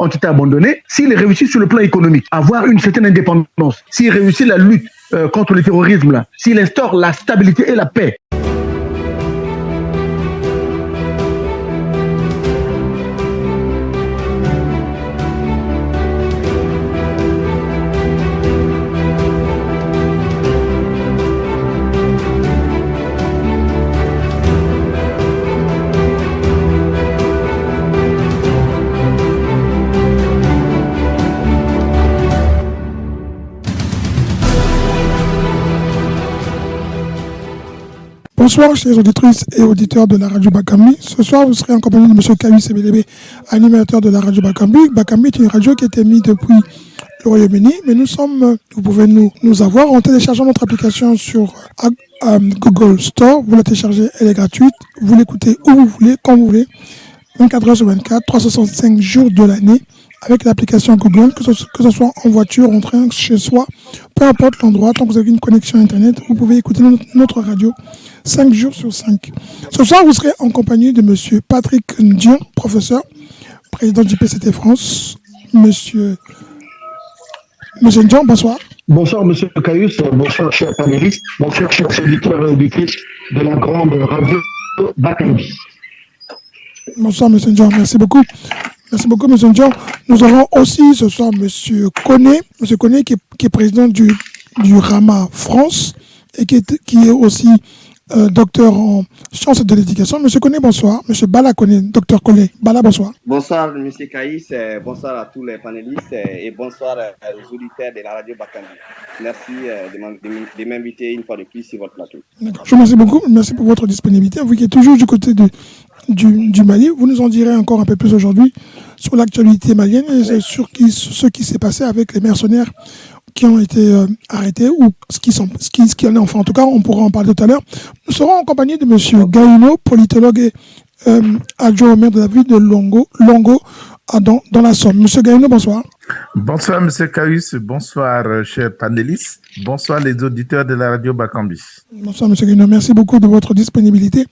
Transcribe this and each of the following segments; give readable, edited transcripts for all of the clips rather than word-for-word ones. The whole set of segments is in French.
ont été abandonnés, s'il réussit sur le plan économique, avoir une certaine indépendance, s'il réussit la lutte contre le terrorisme, là, s'il instaure la stabilité et la paix. Bonsoir, chers auditrices et auditeurs de la radio Bakambi. Ce soir, vous serez en compagnie de M. Kawi Sebelebe, animateur de la radio Bakambi. Bakambi est une radio qui a été mise depuis le Royaume-Uni, mais vous pouvez nous avoir en téléchargeant notre application sur Google Store. Vous la téléchargez, elle est gratuite. Vous l'écoutez où vous voulez, quand vous voulez, 24 heures sur 24, 365 jours de l'année, avec l'application Google, que ce soit en voiture, en train, chez soi, peu importe l'endroit, tant que vous avez une connexion Internet, vous pouvez écouter notre radio 5 jours sur 5. Ce soir, vous serez en compagnie de M. Patrick Ndion, professeur, président du PCT France. Monsieur Ndion, bonsoir. Bonsoir, M. Caius, bonsoir, chers panélistes, bonsoir, chers auditeurs et auditrices de la grande radio Bakambi. Bonsoir, M. Ndion, merci beaucoup. Merci beaucoup, M. Ndion. Nous avons aussi ce soir M. Koné, qui est président du RAMA France et qui est aussi docteur en sciences de l'éducation. M. Koné, bonsoir. M. Bala Koné, docteur Koné. Bala, bonsoir. Bonsoir, M. Caïs. Bonsoir à tous les panélistes et bonsoir aux auditeurs de la radio Bakambi. Merci de m'inviter une fois de plus sur votre plateau. D'accord. Je vous remercie beaucoup. Merci pour votre disponibilité. Vous qui êtes toujours du côté du Mali, vous nous en direz encore un peu plus aujourd'hui sur l'actualité malienne et sur ce qui s'est passé avec les mercenaires qui ont été arrêtés ou ce qui en est enfin. En tout cas, on pourra en parler tout à l'heure. Nous serons en compagnie de M. Gaïno, politologue et adjoint au maire de la ville de Longo dans la Somme. M. Gaïno, bonsoir. Bonsoir, M. Caïus. Bonsoir, chers panélistes. Bonsoir, les auditeurs de la radio Bakambi. Bonsoir, M. Gaïno. Merci beaucoup de votre disponibilité.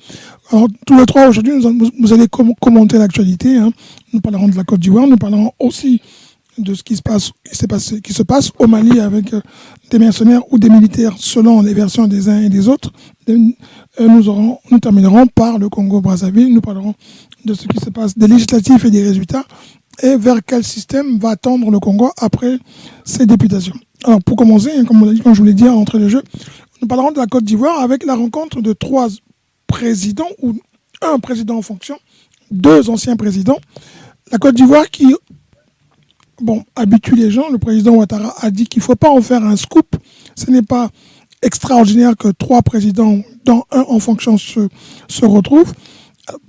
Alors, tous les trois, aujourd'hui, vous allez commenter l'actualité. Hein. Nous parlerons de la Côte d'Ivoire. Nous parlerons aussi de ce qui se passe au Mali avec des mercenaires ou des militaires selon les versions des uns et des autres. Nous terminerons par le Congo-Brazzaville. Nous parlerons de ce qui se passe des législatifs et des résultats et vers quel système va tendre le Congo après ces députations. Alors pour commencer, comme je vous l'ai dit entre les jeux, nous parlerons de la Côte d'Ivoire avec la rencontre de 3 présidents ou un président en fonction, 2 anciens présidents. La Côte d'Ivoire qui habitue les gens. Le président Ouattara a dit qu'il ne faut pas en faire un scoop. Ce n'est pas extraordinaire que 3 présidents, dont un en fonction, se retrouvent.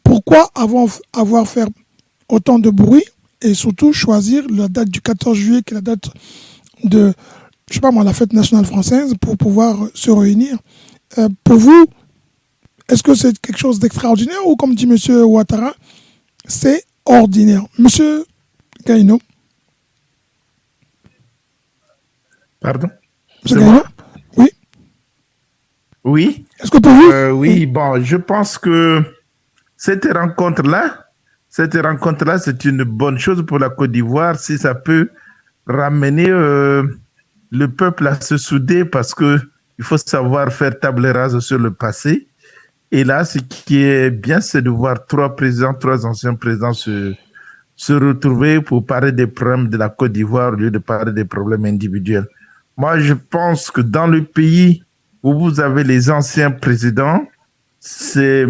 Pourquoi avoir fait autant de bruit et surtout choisir la date du 14 juillet, qui est la date de, la fête nationale française, pour pouvoir se réunir. Pour vous, est-ce que c'est quelque chose d'extraordinaire ou, comme dit M. Ouattara, c'est ordinaire? M. Gaïno. Pardon? M. Gaïno? Oui. Oui. Est-ce que pour vous? Oui, je pense que cette rencontre-là, c'est une bonne chose pour la Côte d'Ivoire si ça peut ramener le peuple à se souder, parce que il faut savoir faire table rase sur le passé. Et là, ce qui est bien, c'est de voir 3 anciens présidents se retrouver pour parler des problèmes de la Côte d'Ivoire au lieu de parler des problèmes individuels. Moi, je pense que dans le pays où vous avez les anciens présidents, c'est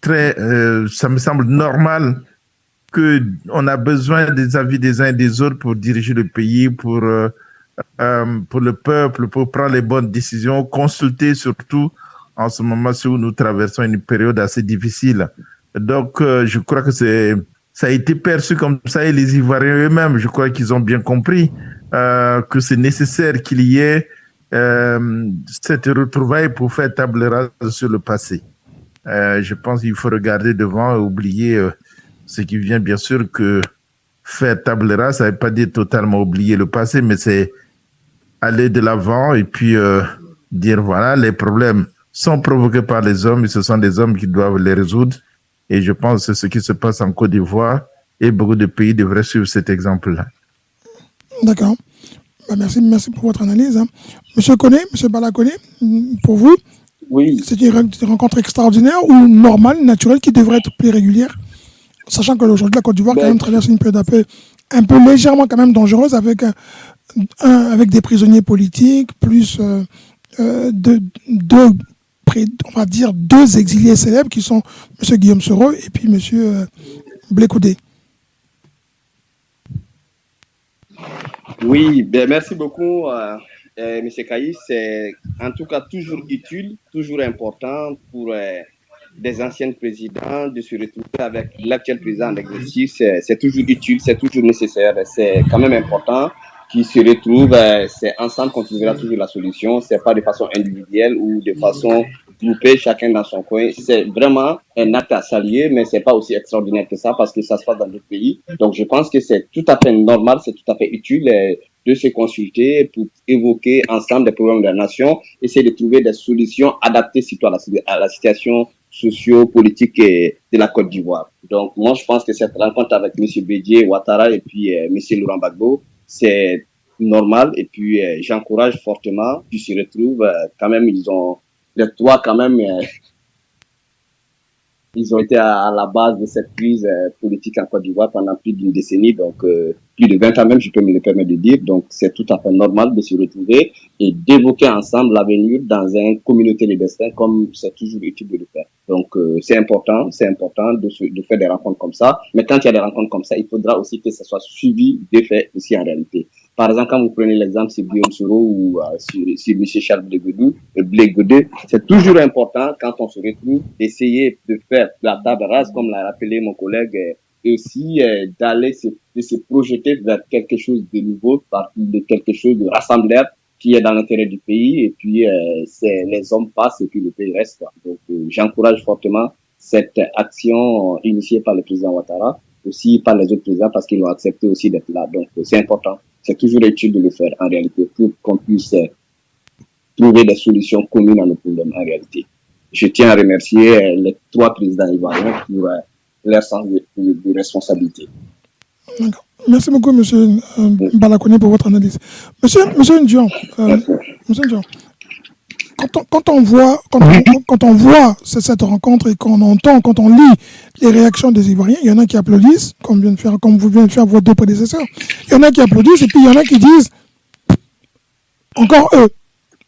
ça me semble normal qu'on a besoin des avis des uns et des autres pour diriger le pays, pour le peuple, pour prendre les bonnes décisions, consulter surtout en ce moment où nous traversons une période assez difficile. Donc, je crois que ça a été perçu comme ça, et les Ivoiriens eux-mêmes, je crois qu'ils ont bien compris que c'est nécessaire qu'il y ait cette retrouvaille pour faire table rase sur le passé. Je pense qu'il faut regarder devant et oublier ce qui vient. Bien sûr que faire table rase, ça ne veut pas dire totalement oublier le passé, mais c'est aller de l'avant et puis dire voilà, les problèmes sont provoqués par les hommes et ce sont les hommes qui doivent les résoudre. Et je pense que c'est ce qui se passe en Côte d'Ivoire. et beaucoup de pays devraient suivre cet exemple-là. D'accord. Bah, merci pour votre analyse. Hein. Monsieur Koné, Monsieur Bala-Koné, pour vous, Oui, c'est une rencontre extraordinaire ou normale, naturelle, qui devrait être plus régulière, sachant qu'aujourd'hui, la Côte d'Ivoire quand même traverse une période un peu légèrement quand même dangereuse avec, avec des prisonniers politiques, plus on va dire deux exilés célèbres qui sont M. Guillaume Soro et puis M. Blé Koudé. oui, ben merci beaucoup, M. Caïs. C'est en tout cas toujours utile, toujours important pour des anciens présidents de se retrouver avec l'actuel président en exercice. C'est toujours utile, c'est toujours nécessaire, c'est quand même important qu'ils se retrouvent. C'est ensemble qu'on trouvera toujours la solution. C'est pas de façon individuelle ou de façon groupée, chacun dans son coin. C'est vraiment un acte à saluer, mais c'est pas aussi extraordinaire que ça parce que ça se passe dans d'autres pays. Donc je pense que c'est tout à fait normal, c'est tout à fait utile de se consulter pour évoquer ensemble des problèmes de la nation, essayer de trouver des solutions adaptées surtout à la situation socio-politique de la Côte d'Ivoire. Donc, moi, je pense que cette rencontre avec M. Bédié Ouattara et puis M. Laurent Gbagbo, c'est normal. Et puis, j'encourage fortement qu'ils se retrouvent. Quand même, ils ont, les trois, quand même, ils ont été à la base de cette crise politique en Côte d'Ivoire pendant plus d'une décennie, donc plus de 20 ans même, je peux me le permettre de dire. Donc, c'est tout à fait normal de se retrouver et d'évoquer ensemble l'avenir dans une communauté de destin, comme c'est toujours utile de le faire. Donc, c'est important de faire des rencontres comme ça. Mais quand il y a des rencontres comme ça, il faudra aussi que ça soit suivi d'effets aussi en réalité. Par exemple, quand vous prenez l'exemple sur Guillaume Soro ou sur M. Charles Blé Goudé, c'est toujours important quand on se retrouve d'essayer de faire la table rase, comme l'a rappelé mon collègue, et aussi d'aller de se projeter vers quelque chose de nouveau, de quelque chose de rassembleur qui est dans l'intérêt du pays. Et puis, les hommes passent et puis le pays reste. Donc, j'encourage fortement cette action initiée par le président Ouattara, aussi par les autres présidents parce qu'ils ont accepté aussi d'être là. Donc, c'est important. C'est toujours utile de le faire en réalité pour qu'on puisse trouver des solutions communes à nos problèmes en réalité. Je tiens à remercier les trois présidents ivoiriens pour leur sens de responsabilité. D'accord. Merci beaucoup, M. Bala-Koné, pour votre analyse. Monsieur Ndion, quand on voit cette rencontre et quand on lit les réactions des Ivoiriens, il y en a qui applaudissent, comme vous venez de faire vos deux prédécesseurs. Il y en a qui applaudissent et puis il y en a qui disent, encore eux,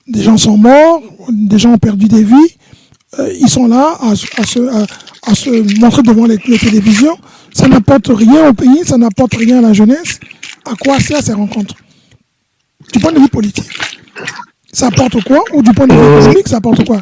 des gens sont morts, des gens ont perdu des vies, ils sont là à se montrer devant les télévisions. Ça n'apporte rien au pays, ça n'apporte rien à la jeunesse. À quoi sert ces rencontres? Du point de vue politique, ça apporte quoi? Ou du point de vue économique, ça apporte quoi?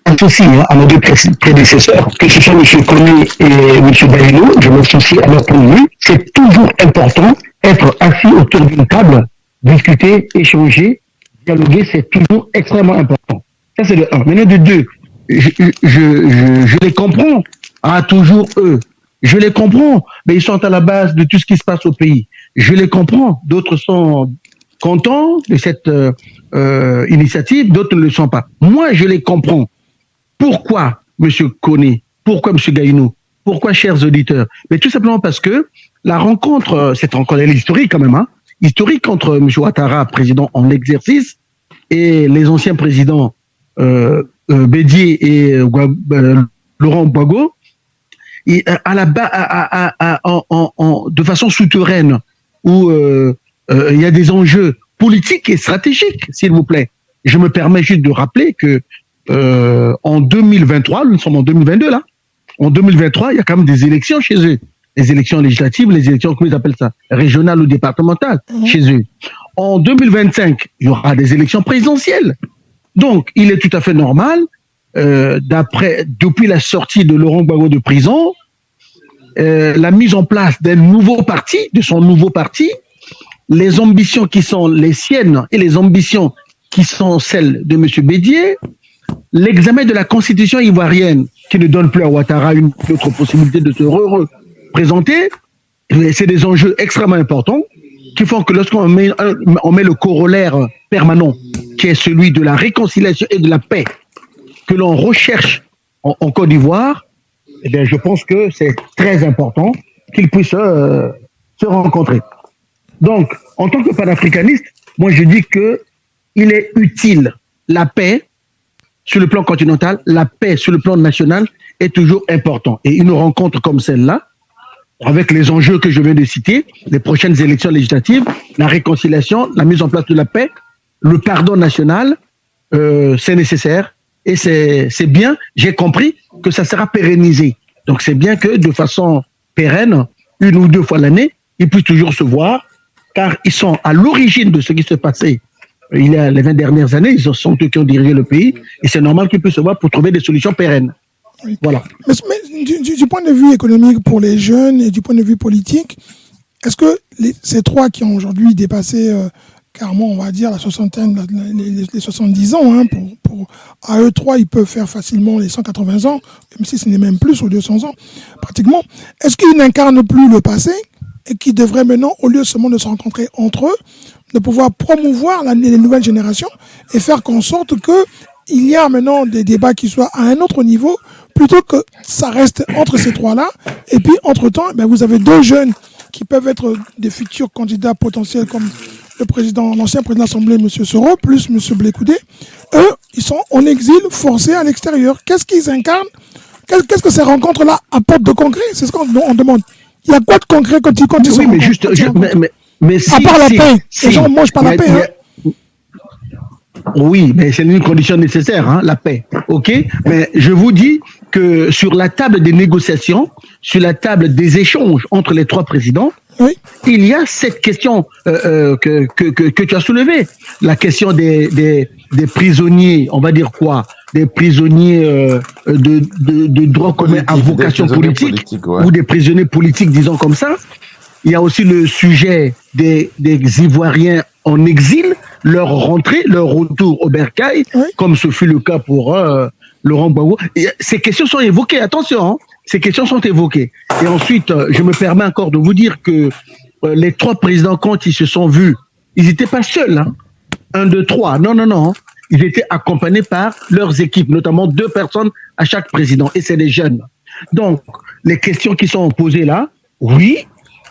Associe à nos deux prédécesseurs, que ce soit M. Koné et M. Bayeno, je m'associe à leur point de vue. C'est toujours important être assis autour d'une table, discuter, échanger, dialoguer, c'est toujours extrêmement important. Ça, c'est de 1. Maintenant, de 2, je les comprends. Ah, toujours eux. Je les comprends, mais ils sont à la base de tout ce qui se passe au pays. Je les comprends. D'autres sont contents de cette initiative, d'autres ne le sont pas. Moi, je les comprends. Pourquoi, M. Koné? Pourquoi, M. Gaïnou? Pourquoi, chers auditeurs? Mais tout simplement parce que la rencontre, cette rencontre, elle est historique quand même, hein? Historique entre M. Ouattara, président en exercice, et les anciens présidents Bédié et Laurent Gbagbo, et de façon souterraine, où il y a des enjeux politiques et stratégiques, s'il vous plaît. Je me permets juste de rappeler que en 2023, nous sommes en 2022 là, en 2023, il y a quand même des élections chez eux. Les élections législatives, les élections, comment ils appellent ça, régionales ou départementales, chez eux. En 2025, il y aura des élections présidentielles. Donc, il est tout à fait normal, depuis la sortie de Laurent Gbagbo de prison, la mise en place d'un nouveau parti, de son nouveau parti, les ambitions qui sont les siennes et les ambitions qui sont celles de M. Bédié, l'examen de la constitution ivoirienne qui ne donne plus à Ouattara une autre possibilité de se représenter, c'est des enjeux extrêmement importants qui font que lorsqu'on met le corollaire permanent, qui est celui de la réconciliation et de la paix, que l'on recherche en Côte d'Ivoire, eh bien, je pense que c'est très important qu'ils puissent se rencontrer. Donc, en tant que panafricaniste, moi je dis que il est utile la paix sur le plan continental, la paix sur le plan national est toujours important. Et une rencontre comme celle-là, avec les enjeux que je viens de citer, les prochaines élections législatives, la réconciliation, la mise en place de la paix, le pardon national, c'est nécessaire et c'est bien. J'ai compris que ça sera pérennisé. Donc c'est bien que de façon pérenne, 1 ou 2 fois l'année, ils puissent toujours se voir, car ils sont à l'origine de ce qui s'est passé il y a les 20 dernières années. Ils sont eux qui ont dirigé le pays et c'est normal qu'ils puissent se voir pour trouver des solutions pérennes. Oui. Voilà. Mais du point de vue économique pour les jeunes et du point de vue politique, est-ce que ces trois qui ont aujourd'hui dépassé carrément, on va dire, la soixantaine, les 70 ans, hein, à eux trois, ils peuvent faire facilement les 180 ans, même si ce n'est même plus ou 200 ans, pratiquement. Est-ce qu'ils n'incarnent plus le passé et qu'ils devraient maintenant, au lieu seulement de se rencontrer entre eux, de pouvoir promouvoir les nouvelles générations et faire qu'en sorte qu'il y a maintenant des débats qui soient à un autre niveau, plutôt que ça reste entre ces trois-là. Et puis, entre-temps, ben, vous avez 2 jeunes qui peuvent être des futurs candidats potentiels comme l'ancien président de l'Assemblée, M. Soro, plus M. Blé-Koudé. Eux, ils sont en exil forcé à l'extérieur. Qu'est-ce qu'ils incarnent? Qu'est-ce que ces rencontres-là apportent de concret? C'est ce qu'on demande. Il y a quoi de concret quand ils sont oui, mais juste, mais si, à part la paix, les gens ne mangent pas la paix. Hein. Oui, mais c'est une condition nécessaire, hein, la paix. Ok, mais je vous dis que sur la table des négociations, sur la table des échanges entre les 3 présidents, oui, il y a cette question que tu as soulevée, la question des prisonniers, on va dire quoi, des prisonniers de droit commun à vocation politique, ouais, ou des prisonniers politiques, disons comme ça. Il y a aussi le sujet des Ivoiriens en exil, leur rentrée, leur retour au bercail, oui, comme ce fut le cas pour Laurent Gbagbo. Ces questions sont évoquées, attention, hein, ces questions sont évoquées. Et ensuite, je me permets encore de vous dire que les 3 présidents, quand ils se sont vus, ils n'étaient pas seuls, hein. 1, 2, 3, non. Ils étaient accompagnés par leurs équipes, notamment 2 personnes à chaque président, et c'est des jeunes. Donc, les questions qui sont posées là, oui,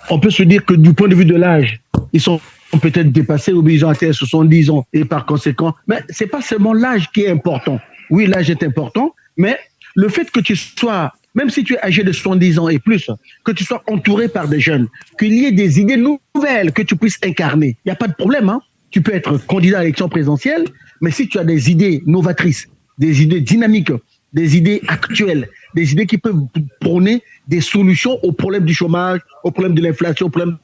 on peut se dire que du point de vue de l'âge, ils sont peut-être dépassés, ou ils ont atteint 70 ans, et par conséquent, mais c'est pas seulement l'âge qui est important. Oui, l'âge est important, mais le fait que tu sois, même si tu es âgé de 70 ans et plus, que tu sois entouré par des jeunes, qu'il y ait des idées nouvelles que tu puisses incarner, il n'y a pas de problème, hein. Tu peux être candidat à l'élection présidentielle, mais si tu as des idées novatrices, des idées dynamiques, des idées actuelles, des idées qui peuvent prôner des solutions aux problèmes du chômage, aux problèmes de l'inflation, aux problèmes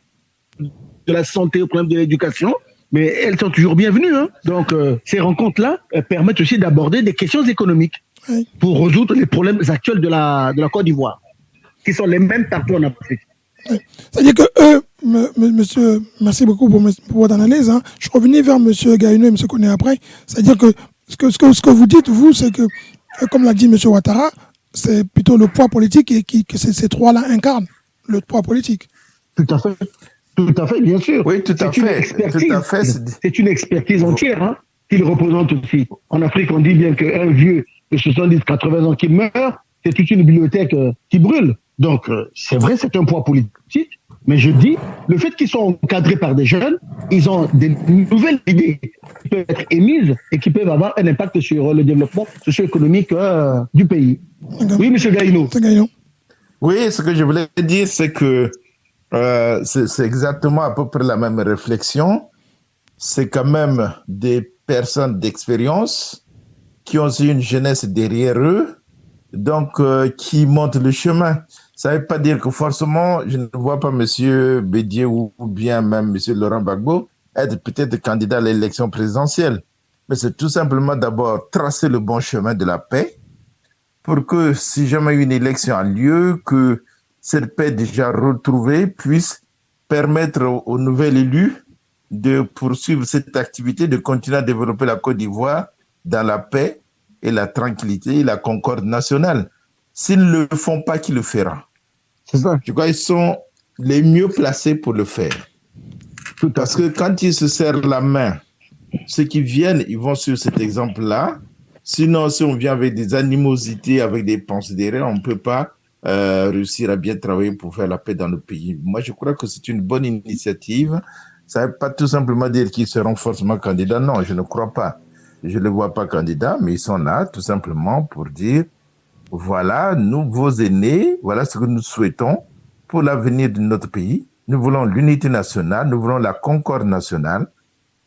de la santé, aux problèmes de l'éducation, mais elles sont toujours bienvenues, hein. Donc, ces rencontres-là permettent aussi d'aborder des questions économiques, oui, pour résoudre les problèmes actuels de la Côte d'Ivoire, qui sont les mêmes partout en Afrique. Oui. C'est-à-dire que eux, monsieur, merci beaucoup pour votre analyse. Hein. Je revenais vers monsieur Gaïno et monsieur Koné après. C'est-à-dire que ce que vous dites, vous, c'est que, comme l'a dit monsieur Ouattara, c'est plutôt le poids politique que ces 3-là incarnent, le poids politique. Tout à fait, bien sûr. Oui, tout à fait. C'est une expertise entière, hein, qu'il représente aussi. En Afrique, on dit bien qu'un vieux de 70-80 ans qui meurt, c'est toute une bibliothèque qui brûle. Donc, c'est vrai, c'est un poids politique, mais je dis, le fait qu'ils sont encadrés par des jeunes, ils ont des nouvelles idées qui peuvent être émises et qui peuvent avoir un impact sur le développement socio-économique du pays. Oui, M. Gaïno. Oui, ce que je voulais dire, c'est que c'est exactement à peu près la même réflexion. C'est quand même des personnes d'expérience qui ont aussi une jeunesse derrière eux, donc qui montent le chemin. Ça ne veut pas dire que forcément, je ne vois pas M. Bédié ou bien même M. Laurent Gbagbo être peut-être candidat à l'élection présidentielle. Mais c'est tout simplement d'abord tracer le bon chemin de la paix pour que si jamais une élection a lieu, que cette paix déjà retrouvée puisse permettre au nouvel élu de poursuivre cette activité, de continuer à développer la Côte d'Ivoire dans la paix et la tranquillité et la concorde nationale. S'ils ne le font pas, qui le fera? C'est ça. Je crois qu'ils sont les mieux placés pour le faire. Parce que quand ils se serrent la main, ceux qui viennent, ils vont sur cet exemple-là, Sinon, si on vient avec des animosités, avec des pensées derrière, on ne peut pas réussir à bien travailler pour faire la paix dans le pays. Moi, je crois que c'est une bonne initiative. Ça ne veut pas tout simplement dire qu'ils seront forcément candidats. Non, je ne crois pas. Je ne les vois pas candidats, mais ils sont là tout simplement pour dire, voilà, nous, vos aînés, voilà ce que nous souhaitons pour l'avenir de notre pays. Nous voulons l'unité nationale, nous voulons la concorde nationale.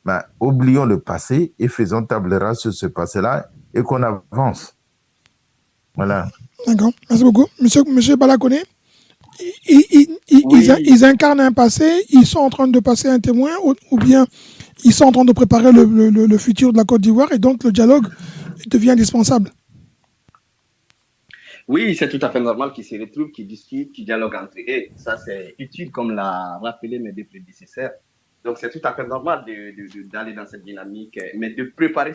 Ben, oublions le passé et faisons table rase sur ce passé-là et qu'on avance. Voilà. D'accord, merci beaucoup. Monsieur Balakone, ils incarnent un passé, ils sont en train de passer un témoin ou bien ils sont en train de préparer le futur de la Côte d'Ivoire et donc le dialogue devient indispensable. Oui, c'est tout à fait normal qu'ils se retrouvent, qu'ils discutent, qu'ils dialoguent entre eux. Ça, c'est utile, comme l'a rappelé mes deux prédécesseurs. Donc, c'est tout à fait normal d'aller dans cette dynamique, mais de préparer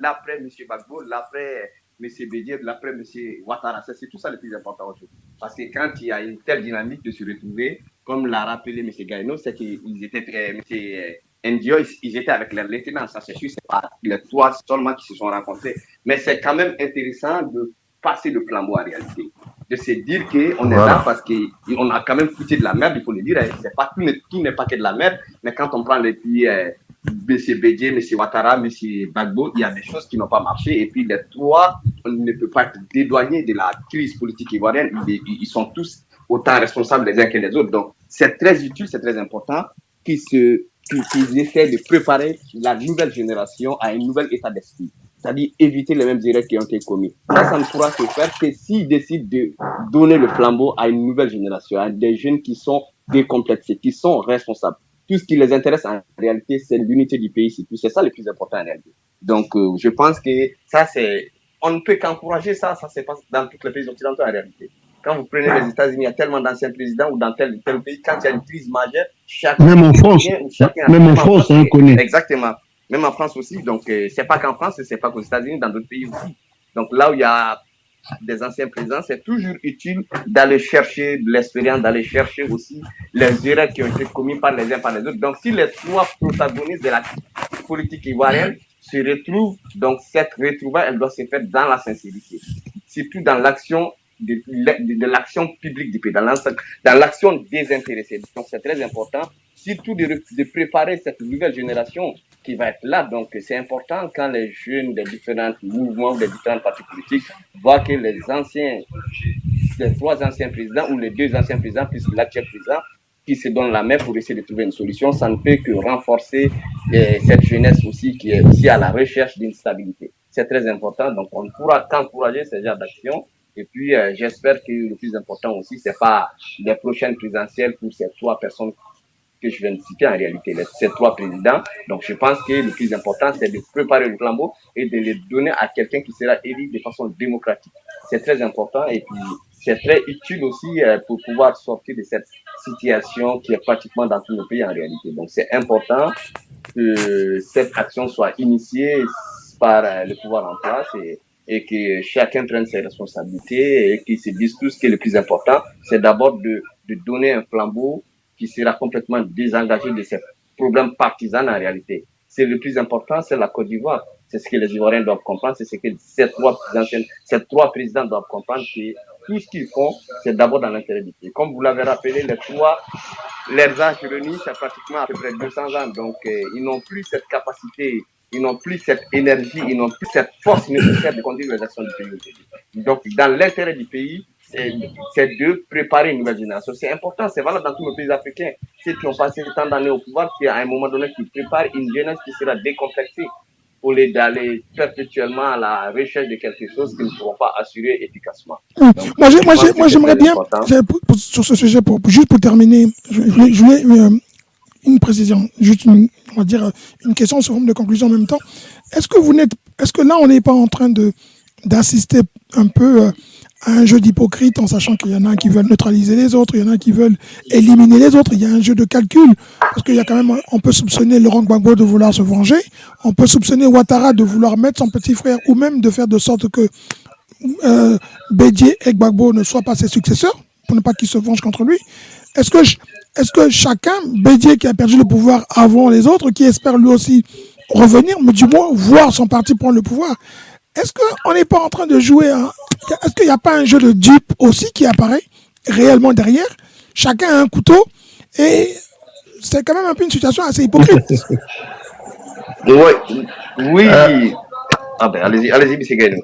l'après M. Gbagbo, l'après M. Bédier, l'après M. Ouattara. C'est tout ça le plus important aujourd'hui. Parce que quand il y a une telle dynamique de se retrouver, comme l'a rappelé M. Gaïno, c'est qu'ils étaient, M. NGO, ils étaient avec leurs lieutenants. Ça, c'est sûr, c'est pas les trois seulement qui se sont rencontrés. Mais c'est quand même intéressant de passer le flambeau en réalité. De se dire qu'on est là parce qu'on a quand même foutu de la merde, il faut le dire. C'est pas, tout n'est pas que de la merde, mais quand on prend les pays, M. Bédier, M. Ouattara, M. Gbagbo, il y a des choses qui n'ont pas marché. Et puis les trois, on ne peut pas être dédouané de la crise politique ivoirienne. Ils sont tous autant responsables les uns que les autres. Donc c'est très utile, c'est très important qu'ils essaient de préparer la nouvelle génération à un nouvel état d'esprit. C'est-à-dire éviter les mêmes erreurs qui ont été commises. Ça ne pourra se faire que s'ils décident de donner le flambeau à une nouvelle génération, à des jeunes qui sont décomplexés, qui sont responsables. Tout ce qui les intéresse en réalité, c'est l'unité du pays, c'est ça le plus important en réalité. Donc, je pense que ça, on ne peut qu'encourager ça se passe dans tous les pays occidentaux en réalité. Quand vous prenez les États-Unis, il y a tellement d'anciens présidents ou dans tel pays, quand il y a une crise majeure, même en France, on connaît. Exactement. Même en France aussi. Donc, c'est pas qu'en France, c'est pas qu'aux États-Unis, dans d'autres pays aussi. Donc, là où il y a des anciens présidents, c'est toujours utile d'aller chercher de l'expérience, d'aller chercher aussi les erreurs qui ont été commises par les uns par les autres. Donc, si les trois protagonistes de la politique ivoirienne se retrouvent, donc cette retrouvaille, elle doit se faire dans la sincérité. Surtout dans l'action de l'action publique du pays, dans l'action désintéressée. Donc, c'est très important, surtout de préparer cette nouvelle génération qui va être là. Donc, c'est important quand les jeunes des différents mouvements, des différents partis politiques voient que les trois anciens présidents ou les deux anciens présidents, plus l'actuel président, qui se donnent la main pour essayer de trouver une solution, ça ne peut que renforcer cette jeunesse aussi qui est aussi à la recherche d'une stabilité. C'est très important. Donc, on ne pourra qu'encourager ce genre d'action. Et puis, j'espère que le plus important aussi, c'est pas les prochaines présidentielles pour ces trois personnes que je viens de citer en réalité, ces trois présidents. Donc, je pense que le plus important, c'est de préparer le flambeau et de le donner à quelqu'un qui sera élu de façon démocratique. C'est très important et puis c'est très utile aussi pour pouvoir sortir de cette situation qui est pratiquement dans tous nos pays en réalité. Donc, c'est important que cette action soit initiée par le pouvoir en place et que chacun prenne ses responsabilités et qu'ils se disent tous que le plus important, c'est d'abord de donner un flambeau qui sera complètement désengagé de ces problèmes partisans en réalité. C'est le plus important, c'est la Côte d'Ivoire. C'est ce que les Ivoiriens doivent comprendre, c'est ce que ces trois présidents doivent comprendre, que tout ce qu'ils font, c'est d'abord dans l'intérêt du pays. Comme vous l'avez rappelé, leurs âges réunis, c'est pratiquement à peu près 200 ans. Donc, ils n'ont plus cette capacité, ils n'ont plus cette énergie, ils n'ont plus cette force nécessaire de conduire les actions du pays. Donc, dans l'intérêt du pays, c'est de préparer une nouvelle génération. C'est important, c'est valable dans tous les pays africains. Ceux qui ont passé tant d'années au pouvoir, qui à un moment donné, qui préparent une jeunesse qui sera décomplexée au lieu d'aller perpétuellement à la recherche de quelque chose qu'ils ne pourront pas assurer efficacement. Donc, moi, j'aimerais bien, sur ce sujet, juste pour terminer, je voulais une précision, juste on va dire une question sous forme de conclusion en même temps. Est-ce que là, on n'est pas en train d'assister un peu à un jeu d'hypocrite en sachant qu'il y en a qui veulent neutraliser les autres, il y en a qui veulent éliminer les autres, il y a un jeu de calcul, parce qu'il y a quand même, on peut soupçonner Laurent Gbagbo de vouloir se venger, on peut soupçonner Ouattara de vouloir mettre son petit frère, ou même de faire de sorte que Bédier et Gbagbo ne soient pas ses successeurs, pour ne pas qu'ils se vengent contre lui. Est-ce que chacun, Bédier qui a perdu le pouvoir avant les autres, qui espère lui aussi revenir, mais du moins voir son parti prendre le pouvoir, est-ce qu'on n'est pas en train de jouer est-ce qu'il n'y a pas un jeu de dupe aussi qui apparaît réellement derrière? Chacun a un couteau et c'est quand même un peu une situation assez hypocrite. Oui. Ah ben, allez-y, M. Gainou.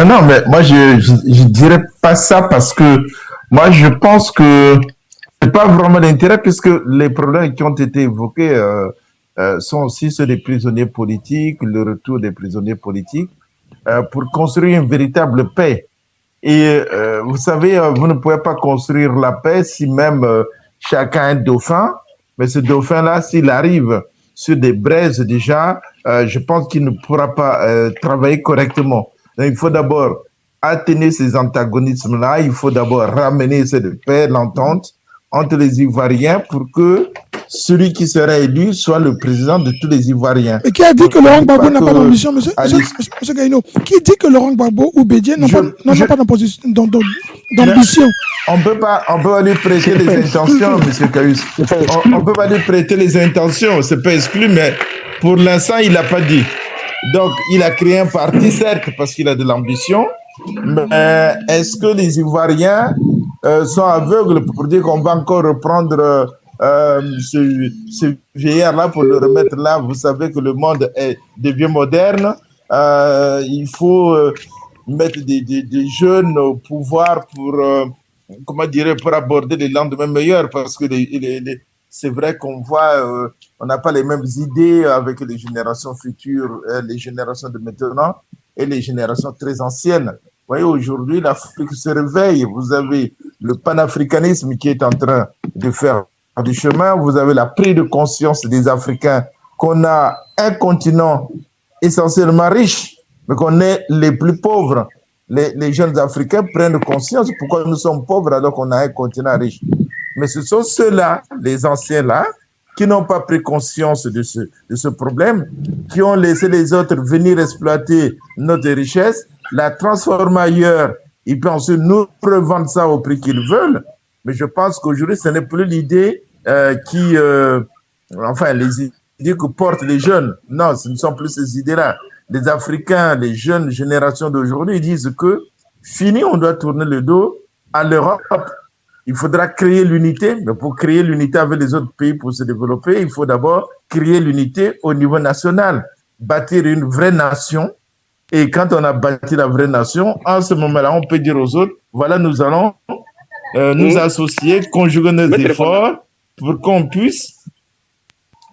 Non, mais moi, je dirais pas ça parce que moi, je pense que c'est pas vraiment l'intérêt puisque les problèmes qui ont été évoqués sont aussi ceux des prisonniers politiques, le retour des prisonniers politiques, pour construire une véritable paix. Et vous savez, vous ne pouvez pas construire la paix si même chacun a un dauphin, mais ce dauphin-là, s'il arrive sur des braises déjà, je pense qu'il ne pourra pas travailler correctement. Donc, il faut d'abord atténuer ces antagonismes-là, il faut d'abord ramener cette paix, l'entente entre les Ivoiriens pour que celui qui sera élu soit le président de tous les Ivoiriens. Et qui a dit que Laurent Gbagbo n'a pas d'ambition, monsieur Gainou? Qui dit que Laurent Gbagbo ou Bédié n'ont pas d'ambition? On peut pas lui prêter les intentions, monsieur Caius. On peut pas lui prêter les intentions, c'est pas exclu, mais pour l'instant, il n'a pas dit. Donc, il a créé un parti, certes, parce qu'il a de l'ambition, mais est-ce que les Ivoiriens sont aveugles pour dire qu'on va encore reprendre ce vieillard-là pour le remettre là? Vous savez que le monde devient moderne. Il faut mettre des jeunes au pouvoir pour, pour aborder les lendemains meilleurs, parce que c'est vrai qu'on voit, on n'a pas les mêmes idées avec les générations futures, les générations de maintenant et les générations très anciennes. Vous voyez, aujourd'hui, l'Afrique se réveille. Vous avez le panafricanisme qui est en train de faire du chemin. Vous avez la prise de conscience des Africains qu'on a un continent essentiellement riche, mais qu'on est les plus pauvres. Les jeunes Africains prennent conscience pourquoi nous sommes pauvres alors qu'on a un continent riche. Mais ce sont ceux-là, les anciens-là, qui n'ont pas pris conscience de ce problème, qui ont laissé les autres venir exploiter notre richesse, la transformer ailleurs, et puis ensuite nous revendre ça au prix qu'ils veulent. Mais je pense qu'aujourd'hui, ce n'est plus l'idée les idées que portent les jeunes. Non, ce ne sont plus ces idées-là. Les Africains, les jeunes générations d'aujourd'hui disent que fini, on doit tourner le dos à l'Europe. Il faudra créer l'unité, mais pour créer l'unité avec les autres pays pour se développer, il faut d'abord créer l'unité au niveau national, bâtir une vraie nation. Et quand on a bâti la vraie nation, en ce moment-là, on peut dire aux autres, voilà, nous allons nous associer, conjuguer nos efforts pour qu'on puisse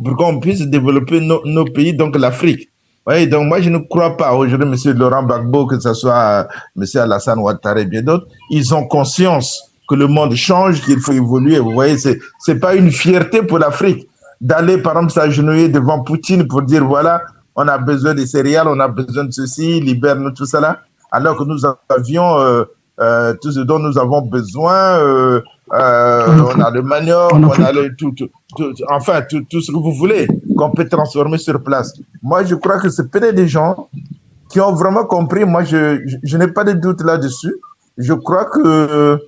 développer nos pays, donc l'Afrique. Oui, donc moi, je ne crois pas aujourd'hui, M. Laurent Gbagbo, que ce soit M. Alassane Ouattara et bien d'autres, ils ont conscience que le monde change, qu'il faut évoluer. Vous voyez, c'est pas une fierté pour l'Afrique d'aller, par exemple, s'agenouiller devant Poutine pour dire, voilà, on a besoin des céréales, on a besoin de ceci, libère-nous, tout ça là, alors que nous avions tout ce dont nous avons besoin, on a le manioc, on a tout ce que vous voulez, qu'on peut transformer sur place. Moi, je crois que c'est peut-être des gens qui ont vraiment compris. Moi, je n'ai pas de doute là-dessus. Je crois que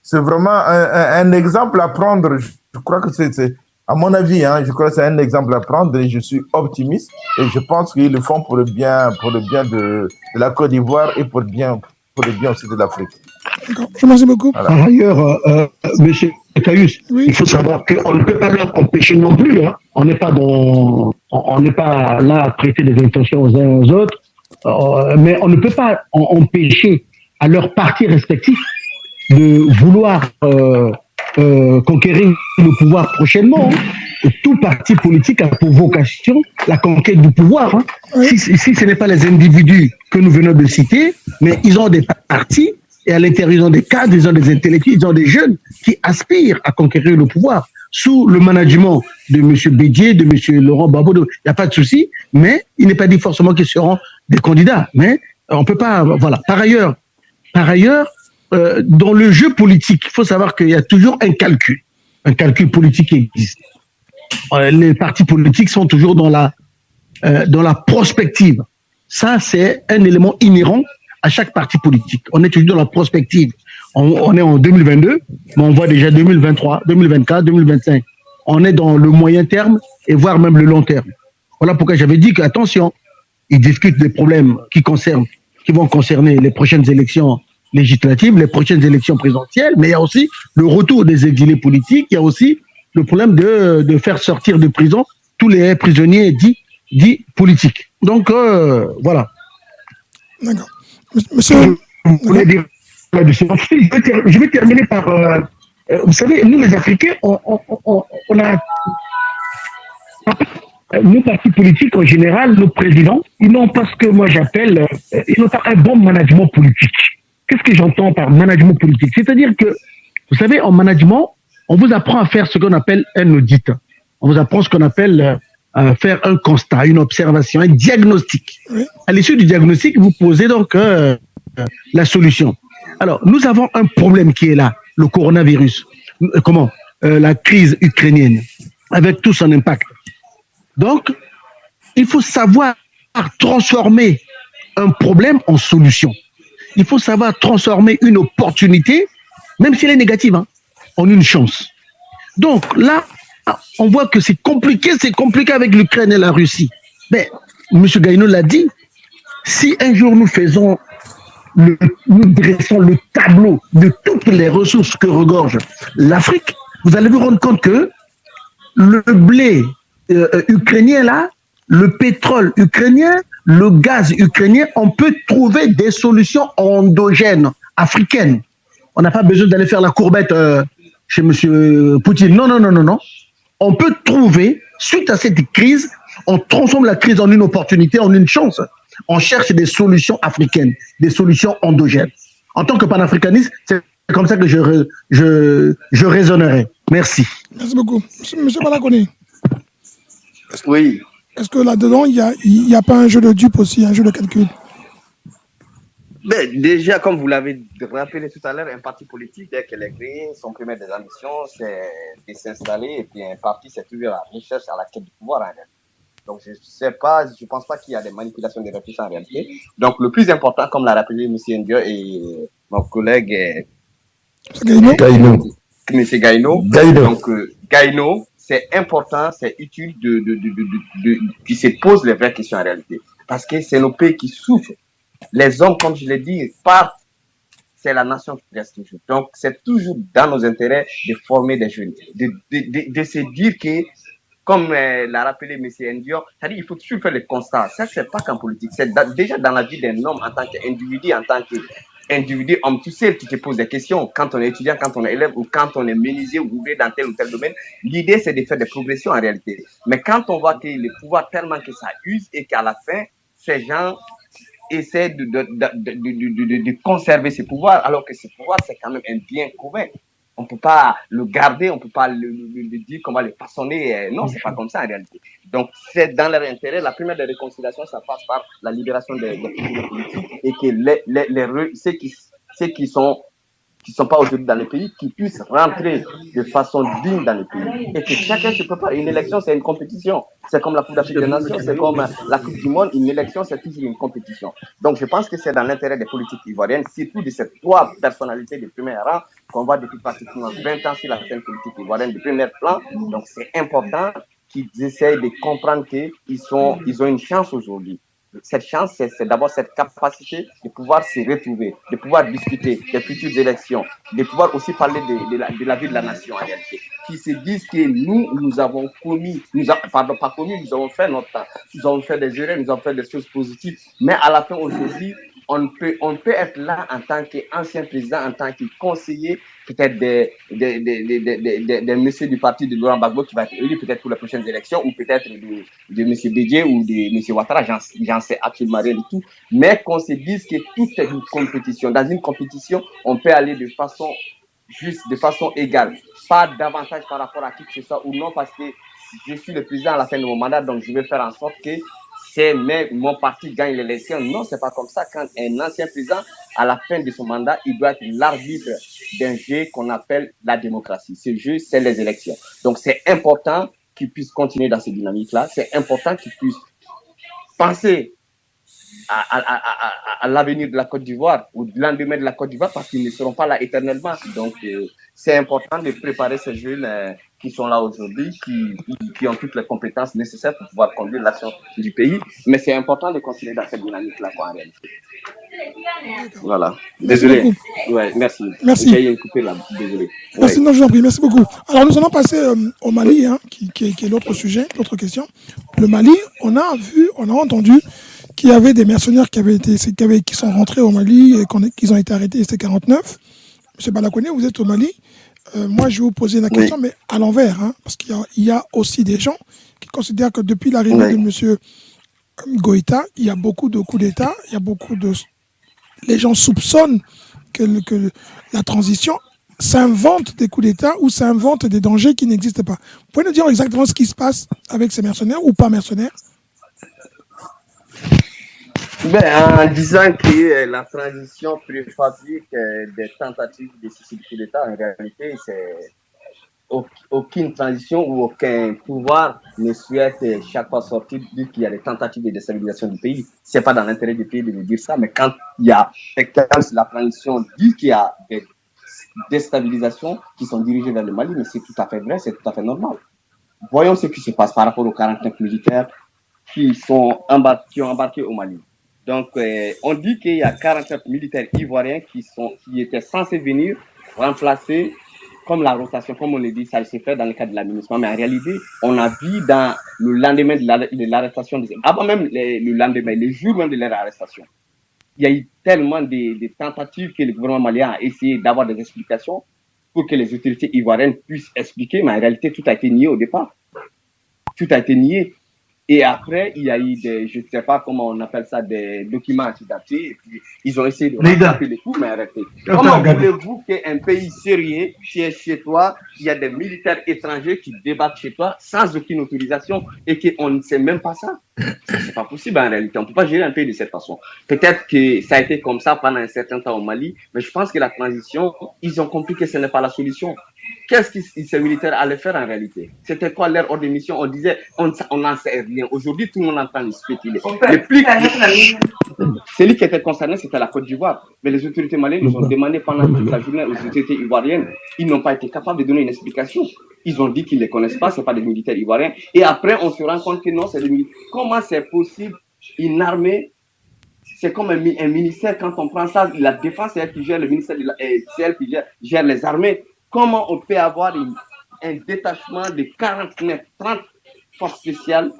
c'est vraiment un exemple à prendre. Je crois que c'est à mon avis, je crois que c'est un exemple à prendre et je suis optimiste et je pense qu'ils le font pour le bien de la Côte d'Ivoire et pour le bien aussi de l'Afrique. D'accord, je vous remercie beaucoup. Voilà. Par ailleurs, monsieur Caius, oui. Il faut savoir qu'on ne peut pas leur empêcher non plus. On n'est pas là à prêter des intentions aux uns aux autres, mais on ne peut pas empêcher à leurs partis respectifs de vouloir conquérir le pouvoir prochainement. Tout parti politique a pour vocation la conquête du pouvoir. Oui. Si ce n'est pas les individus que nous venons de citer, mais ils ont des partis, et à l'intérieur, ils ont des cadres, ils ont des intellectuels, ils ont des jeunes qui aspirent à conquérir le pouvoir. Sous le management de M. Bédié, de M. Laurent Gbagbo, il n'y a pas de souci, mais il n'est pas dit forcément qu'ils seront des candidats. Mais on ne peut pas... Voilà. Par ailleurs, dans le jeu politique, il faut savoir qu'il y a toujours un calcul politique qui existe. Les partis politiques sont toujours dans la prospective. Ça, c'est un élément inhérent à chaque parti politique. On est toujours dans la prospective. On est en 2022, mais on voit déjà 2023, 2024, 2025. On est dans le moyen terme et voire même le long terme. Voilà pourquoi j'avais dit que, attention, ils discutent des problèmes qui vont concerner les prochaines élections législatives, les prochaines élections présidentielles, mais il y a aussi le retour des exilés politiques, il y a aussi le problème de faire sortir de prison tous les prisonniers dits politiques. Donc, voilà. D'accord. Monsieur... Je voulais dire je vais terminer par... vous savez, nous les Africains, on a... Nos partis politiques, en général, nos présidents, ils n'ont pas ce que moi j'appelle... ils n'ont pas un bon management politique. Qu'est-ce que j'entends par management politique? C'est-à-dire que, vous savez, en management, on vous apprend à faire ce qu'on appelle un audit. On vous apprend ce qu'on appelle faire un constat, une observation, un diagnostic. Oui. À l'issue du diagnostic, vous posez donc la solution. Alors, nous avons un problème qui est là, le coronavirus. La crise ukrainienne, avec tout son impact. Donc, il faut savoir transformer un problème en solution. Il faut savoir transformer une opportunité, même si elle est négative, en une chance. Donc là, on voit que c'est compliqué avec l'Ukraine et la Russie. Mais M. Gaïno l'a dit, si un jour nous dressons le tableau de toutes les ressources que regorge l'Afrique, vous allez vous rendre compte que le blé ukrainien là, le pétrole ukrainien, le gaz ukrainien, on peut trouver des solutions endogènes, africaines. On n'a pas besoin d'aller faire la courbette chez M. Poutine. Non. On peut trouver, suite à cette crise, on transforme la crise en une opportunité, en une chance. On cherche des solutions africaines, des solutions endogènes. En tant que panafricaniste, c'est comme ça que je raisonnerai. Merci. Merci beaucoup. Monsieur Balakone. Oui. Est-ce que là-dedans, il n'y a pas un jeu de dupe aussi, un jeu de calcul? Mais déjà, comme vous l'avez rappelé tout à l'heure, un parti politique, dès qu'elle est créée, son premier des ambitions, c'est de s'installer. Et puis un parti, c'est toujours la recherche à la quête du pouvoir en réalité. Donc, je pense pas qu'il y a des manipulations de réflexion en réalité. Donc, le plus important, comme l'a rappelé M. Ndio et mon collègue M. Gaïno. Donc, Gaïno, c'est important, c'est utile qui se pose les vraies questions en réalité. Parce que c'est nos pays qui souffrent. Les hommes, comme je l'ai dit, partent. C'est la nation qui reste toujours. Donc, c'est toujours dans nos intérêts de former des jeunes, de se dire que, comme l'a rappelé M. Ndio, c'est-à-dire il faut toujours faire le constat. Ça, c'est pas qu'en politique, c'est déjà dans la vie d'un homme en tant qu'individu, homme tout seul, tu te poses des questions. Quand on est étudiant, quand on est élève ou quand on est menuisier ou ouvrier dans tel ou tel domaine, l'idée, c'est de faire des progressions en réalité. Mais quand on voit que le pouvoir tellement que ça use et qu'à la fin, ces gens essaient de conserver ce pouvoir, alors que ce pouvoir, c'est quand même un bien commun. On ne peut pas le garder, on ne peut pas le dire qu'on va le façonner. Non, c'est pas comme ça en réalité. Donc, c'est dans leur intérêt. La première des réconciliations, ça passe par la libération des prisonniers politiques et que ceux qui sont pas aujourd'hui dans le pays, qui puissent rentrer de façon digne dans le pays. Et que chacun se prépare. Une élection, c'est une compétition. C'est comme la Coupe d'Afrique des Nations, c'est comme la Coupe du Monde. Une élection, c'est toujours une compétition. Donc, je pense que c'est dans l'intérêt des politiques ivoiriennes, surtout de ces trois personnalités de premier rang qu'on voit depuis pratiquement 20 ans sur la scène politique ivoirienne de premier plan. Donc, c'est important qu'ils essayent de comprendre qu'ils ont une chance aujourd'hui. Cette chance, c'est d'abord cette capacité de pouvoir se retrouver, de pouvoir discuter des futures élections, de pouvoir aussi parler de la vie de la nation en réalité. Qui se disent que nous avons fait notre temps, nous avons fait des erreurs, nous avons fait des choses positives, mais à la fin aujourd'hui, on peut être là en tant qu'ancien président, en tant que conseiller, peut-être des messieurs du parti de Laurent Gbagbo qui va être élu peut-être pour les prochaines élections, ou peut-être de M. Bédier ou de M. Ouattara, j'en sais absolument rien du tout, mais qu'on se dise que tout est une compétition. Dans une compétition, on peut aller de façon juste, de façon égale, pas davantage par rapport à qui que ce soit, ou non parce que je suis le président à la fin de mon mandat, donc je vais faire en sorte que mon parti gagne l'élection. Non, c'est pas comme ça. Quand un ancien président, à la fin de son mandat, il doit être l'arbitre d'un jeu qu'on appelle la démocratie. Ce jeu, c'est les élections. Donc, c'est important qu'il puisse continuer dans cette dynamique-là. C'est important qu'il puisse penser à l'avenir de la Côte d'Ivoire ou de l'endemain de la Côte d'Ivoire parce qu'ils ne seront pas là éternellement. Donc, c'est important de préparer ces jeunes qui sont là aujourd'hui, qui ont toutes les compétences nécessaires pour pouvoir conduire l'action du pays. Mais c'est important de continuer dans cette dynamique-là, en réalité. Voilà. Désolé. Ouais, merci. Merci. J'ai coupé là. Désolé. Merci, ouais. Non, je vous en prie. Merci beaucoup. Alors, nous allons passer au Mali, hein, qui est l'autre sujet, l'autre question. Le Mali, on a entendu qu'il y avait des mercenaires qui sont rentrés au Mali et qu'ils ont été arrêtés, c'était 49. Monsieur Balakone, vous êtes au Mali. Moi, je vais vous poser la question, mais à l'envers, hein, parce qu'il y a aussi des gens qui considèrent que depuis l'arrivée de monsieur Goïta, il y a beaucoup de coups d'État, il y a beaucoup de... Les gens soupçonnent que la transition s'invente des coups d'État ou s'invente des dangers qui n'existent pas. Vous pouvez nous dire exactement ce qui se passe avec ces mercenaires ou pas mercenaires? En disant que la transition préfabrique des tentatives de coup d'État, en réalité, c'est aucune transition ou aucun pouvoir ne souhaite chaque fois sortir dire qu'il y a des tentatives de déstabilisation du pays. C'est pas dans l'intérêt du pays de dire ça, mais quand il y a la transition dit qu'il y a des déstabilisations qui sont dirigées vers le Mali, mais c'est tout à fait vrai, c'est tout à fait normal. Voyons ce qui se passe par rapport aux 49 militaires qui ont embarqué au Mali. Donc, on dit qu'il y a 49 militaires ivoiriens qui étaient censés venir remplacer, comme la rotation, comme on le dit, ça s'est fait dans le cadre de l'aménagement. Mais en réalité, on a vu dans le lendemain de l'arrestation, avant même le lendemain, les jours même de leur arrestation, il y a eu tellement de tentatives que le gouvernement malien a essayé d'avoir des explications pour que les autorités ivoiriennes puissent expliquer, mais en réalité, tout a été nié au départ. Tout a été nié. Et après, il y a eu je ne sais pas comment on appelle ça, des documents antidatés. Et puis, ils ont essayé de rattraper les coups, mais arrêtez. Comment voulez-vous qu'un pays sérieux, qui est chez toi, il y a des militaires étrangers qui débattent chez toi sans aucune autorisation et qu'on ne sait même pas ça? C'est pas possible en réalité. On ne peut pas gérer un pays de cette façon. Peut-être que ça a été comme ça pendant un certain temps au Mali, mais je pense que la transition, ils ont compris que ce n'est pas la solution. Qu'est-ce que ces militaires allaient faire en réalité? C'était quoi leur ordre de mission? On disait, on n'en sait rien. Aujourd'hui, tout le monde entend les spéculer. Celui qui était concerné, c'était la Côte d'Ivoire. Mais les autorités maliennes nous ont demandé pendant toute la journée aux autorités ivoiriennes. Ils n'ont pas été capables de donner une explication. Ils ont dit qu'ils ne les connaissent pas, ce n'est pas des militaires ivoiriens. Et après, on se rend compte que non, c'est des militaires. Comment c'est possible? Une armée, c'est comme un ministère. Quand on prend ça, la défense, c'est elle qui gère le ministère, c'est elle qui gère les armées. Comment on peut avoir un détachement de 49, 30 forces spéciales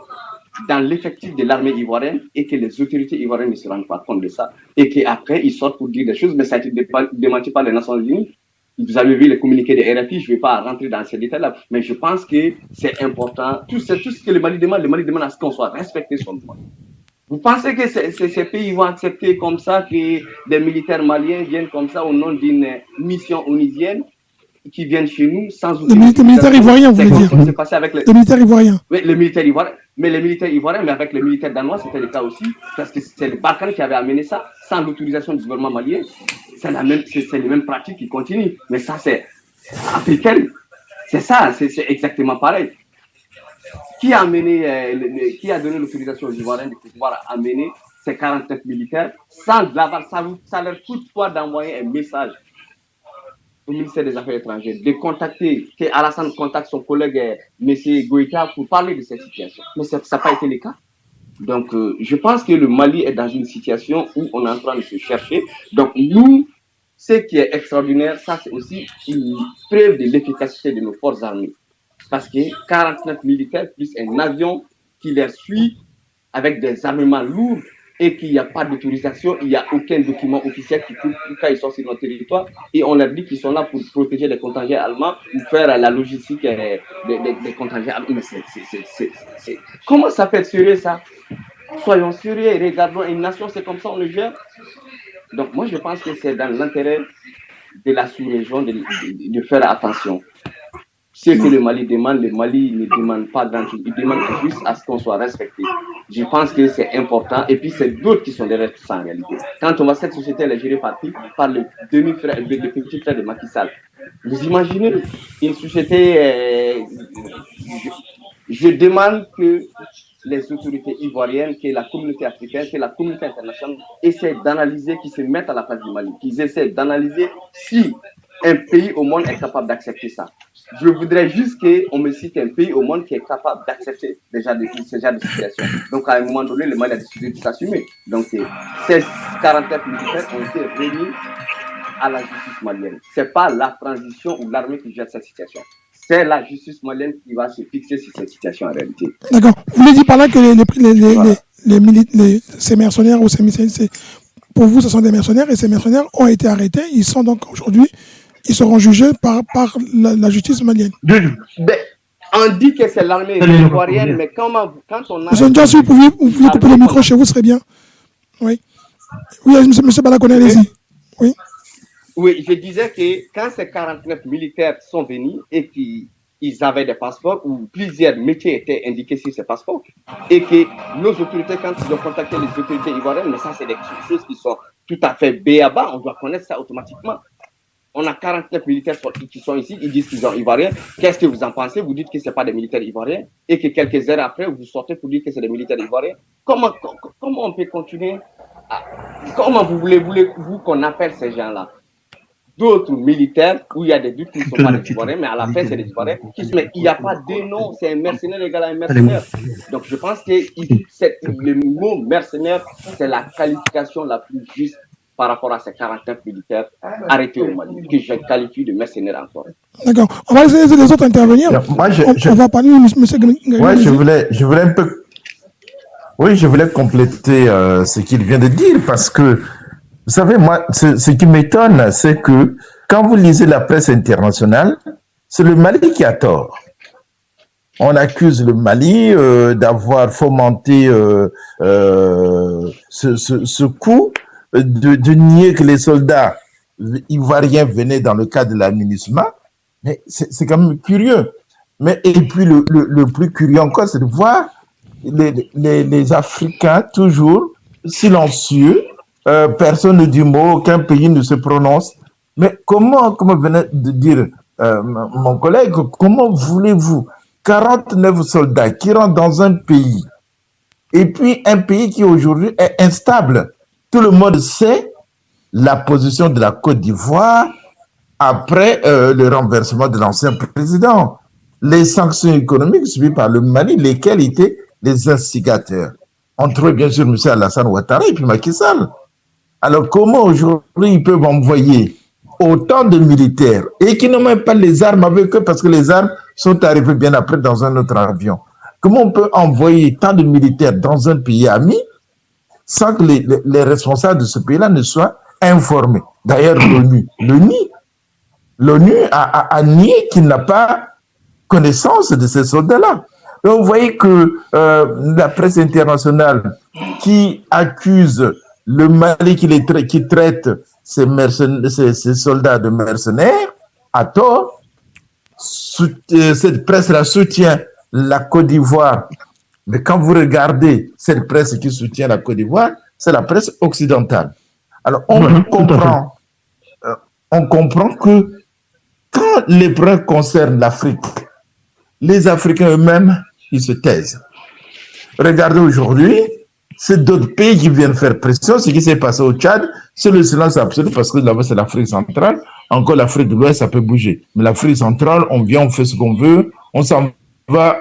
dans l'effectif de l'armée ivoirienne et que les autorités ivoiriennes ne se rendent pas compte de ça et qu'après ils sortent pour dire des choses, mais ça a été démenti par les Nations Unies. Vous avez vu les communiqués de RFI, je ne vais pas rentrer dans ces détails-là, mais je pense que c'est important. Tout ce que le Mali demande à ce qu'on soit respecté son droit. Vous pensez que ces pays vont accepter comme ça que des militaires maliens viennent comme ça au nom d'une mission onusienne qui viennent chez nous sans les militaires ivoiriens, vous voulez dire? Les militaires ivoiriens. Oui, les militaires ivoiriens. Mais les militaires ivoiriens, mais avec les militaires danois, c'était le cas aussi, parce que c'est le Barkhane qui avait amené ça, sans l'autorisation du gouvernement malien. C'est les mêmes pratiques qui continuent. Mais ça, c'est africain. C'est ça, c'est exactement pareil. Qui a donné l'autorisation aux Ivoiriens de pouvoir amener ces 49 militaires sans l'avoir, ça leur coûte quoi d'envoyer un message au ministère des Affaires étrangères, de contacter, que Alassane contacte son collègue M. Goïta pour parler de cette situation. Mais ça n'a pas été le cas. Donc, je pense que le Mali est dans une situation où on est en train de se chercher. Donc, nous, ce qui est extraordinaire, ça c'est aussi une preuve de l'efficacité de nos forces armées. Parce que 49 militaires plus un avion qui les suit avec des armements lourds et qu'il n'y a pas d'autorisation, il n'y a aucun document officiel qui prouve quand ils sont sur notre territoire. Et on leur dit qu'ils sont là pour protéger les contingents allemands ou faire la logistique des contingents allemands. Mais comment ça peut être sérieux ça? Soyons sérieux et regardons une nation, c'est comme ça on le gère. Donc moi je pense que c'est dans l'intérêt de la sous-région de faire attention. Ce que le Mali ne demande pas grand-chose. Il demande juste à ce qu'on soit respecté. Je pense que c'est important. Et puis, c'est d'autres qui sont derrière tout ça en réalité. Quand on voit cette société, elle est gérée par le demi-frère, le petit frère de Macky Sall. Vous imaginez une société... je demande que les autorités ivoiriennes, que la communauté africaine, que la communauté internationale essaient d'analyser, qu'ils se mettent à la place du Mali, qu'ils essaient d'analyser si un pays au monde est capable d'accepter ça. Je voudrais juste qu'on me cite un pays au monde qui est capable d'accepter déjà ce genre de situation. Donc, à un moment donné, le Mali a décidé de s'assumer. Donc, ces 44 militaires ont été réunis à la justice malienne. Ce n'est pas la transition ou l'armée qui gère cette situation. C'est la justice malienne qui va se fixer sur cette situation en réalité. D'accord. Vous voulez dire par là que ces mercenaires ou ces militaires, pour vous, ce sont des mercenaires et ces mercenaires ont été arrêtés. Ils sont donc aujourd'hui, ils seront jugés par la justice malienne. On dit que c'est l'armée ivoirienne, mais quand on a... Monsieur Ndiaye, vous pouviez couper le micro chez vous, ce serait bien. Oui. Oui, monsieur Balakone, allez-y. Oui. Oui, je disais que quand ces 49 militaires sont venus et qu'ils avaient des passeports où plusieurs métiers étaient indiqués sur ces passeports et que nos autorités, quand ils ont contacté les autorités ivoiriennes, mais ça, c'est des choses qui sont tout à fait béaba, on doit connaître ça automatiquement. On a 49 militaires qui sont ici, ils disent qu'ils sont ivoiriens. Qu'est-ce que vous en pensez? Vous dites que ce n'est pas des militaires ivoiriens et que quelques heures après, vous sortez pour dire que c'est des militaires ivoiriens. Comment on peut continuer comment voulez-vous qu'on appelle ces gens-là? D'autres militaires où il y a des doutes qui ne sont pas des Ivoiriens, mais à la fin, c'est des Ivoiriens. Mais il n'y a pas de nom, c'est un mercenaire égal à un mercenaire. Donc, je pense que le mot mercenaire, c'est la qualification la plus juste par rapport à ces 49 militaires arrêtés au Mali, que je qualifie de mercenaires encore. D'accord. On va laisser les autres intervenir. Moi, on va parler, M. Ouais, je voulais un peu... Oui, je voulais compléter ce qu'il vient de dire parce que vous savez, moi, ce qui m'étonne, c'est que quand vous lisez la presse internationale, c'est le Mali qui a tort. On accuse le Mali d'avoir fomenté ce coup, de nier que les soldats ivoiriens venaient dans le cadre de la MINUSMA. Mais c'est quand même curieux. Et puis le plus curieux encore, c'est de voir les Africains toujours silencieux. Personne ne dit mot, aucun pays ne se prononce. Mais comme venait de dire mon collègue, comment voulez-vous 49 soldats qui rentrent dans un pays, et puis un pays qui aujourd'hui est instable? Tout le monde sait la position de la Côte d'Ivoire après le renversement de l'ancien président. Les sanctions économiques subies par le Mali, lesquelles étaient les instigateurs. On trouvait bien sûr M. Alassane Ouattara et puis Macky Sall. Alors comment aujourd'hui ils peuvent envoyer autant de militaires et qui n'ont même pas les armes avec eux parce que les armes sont arrivées bien après dans un autre avion? Comment on peut envoyer tant de militaires dans un pays ami sans que les responsables de ce pays-là ne soient informés? D'ailleurs, l'ONU a nié qu'il n'a pas connaissance de ces soldats-là. Donc vous voyez que la presse internationale qui accuse le Mali qui traite ces soldats de mercenaires a tort. Cette presse-là soutient la Côte d'Ivoire. Mais quand vous regardez cette presse qui soutient la Côte d'Ivoire, c'est la presse occidentale. Alors on comprend que quand les problèmes concernent l'Afrique, les Africains eux-mêmes, ils se taisent. Regardez aujourd'hui, c'est d'autres pays qui viennent faire pression. Ce qui s'est passé au Tchad, c'est le silence absolu parce que là-bas, c'est l'Afrique centrale. Encore l'Afrique de l'Ouest, ça peut bouger. Mais l'Afrique centrale, on vient, on fait ce qu'on veut, on s'en va,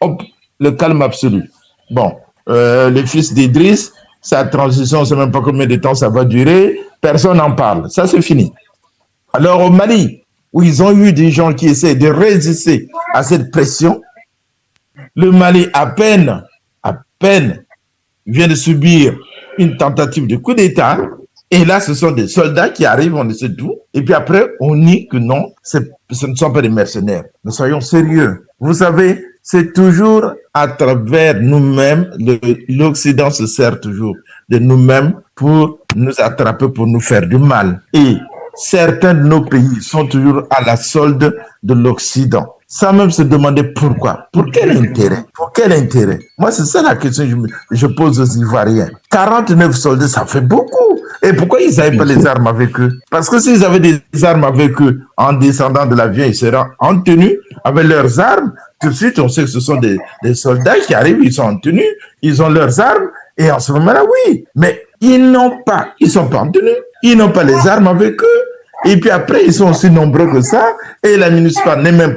hop, le calme absolu. Bon, le fils d'Idriss, sa transition, on ne sait même pas combien de temps ça va durer. Personne n'en parle. Ça, c'est fini. Alors au Mali, où ils ont eu des gens qui essaient de résister à cette pression, le Mali, à peine, vient de subir une tentative de coup d'État. Et là, ce sont des soldats qui arrivent, on ne sait d'où. Et puis après, on nie que non, ce ne sont pas des mercenaires. Mais soyons sérieux. Vous savez, c'est toujours à travers nous-mêmes, l'Occident se sert toujours de nous-mêmes pour nous attraper, pour nous faire du mal. Et certains de nos pays sont toujours à la solde de l'Occident, sans même se demander pourquoi. Pour quel intérêt? Pour quel intérêt? Moi, c'est ça la question que je pose aux Ivoiriens. 49 soldats, ça fait beaucoup. Et pourquoi ils n'avaient pas les armes avec eux? Parce que s'ils avaient des armes avec eux, en descendant de l'avion, ils seraient en tenue avec leurs armes. Tout de suite, on sait que ce sont des soldats qui arrivent, ils sont en tenue, ils ont leurs armes. Et en ce moment-là, oui. Mais ils sont pas en tenue. Ils n'ont pas les armes avec eux. Et puis après, ils sont aussi nombreux que ça. Et la MINUSMA n'est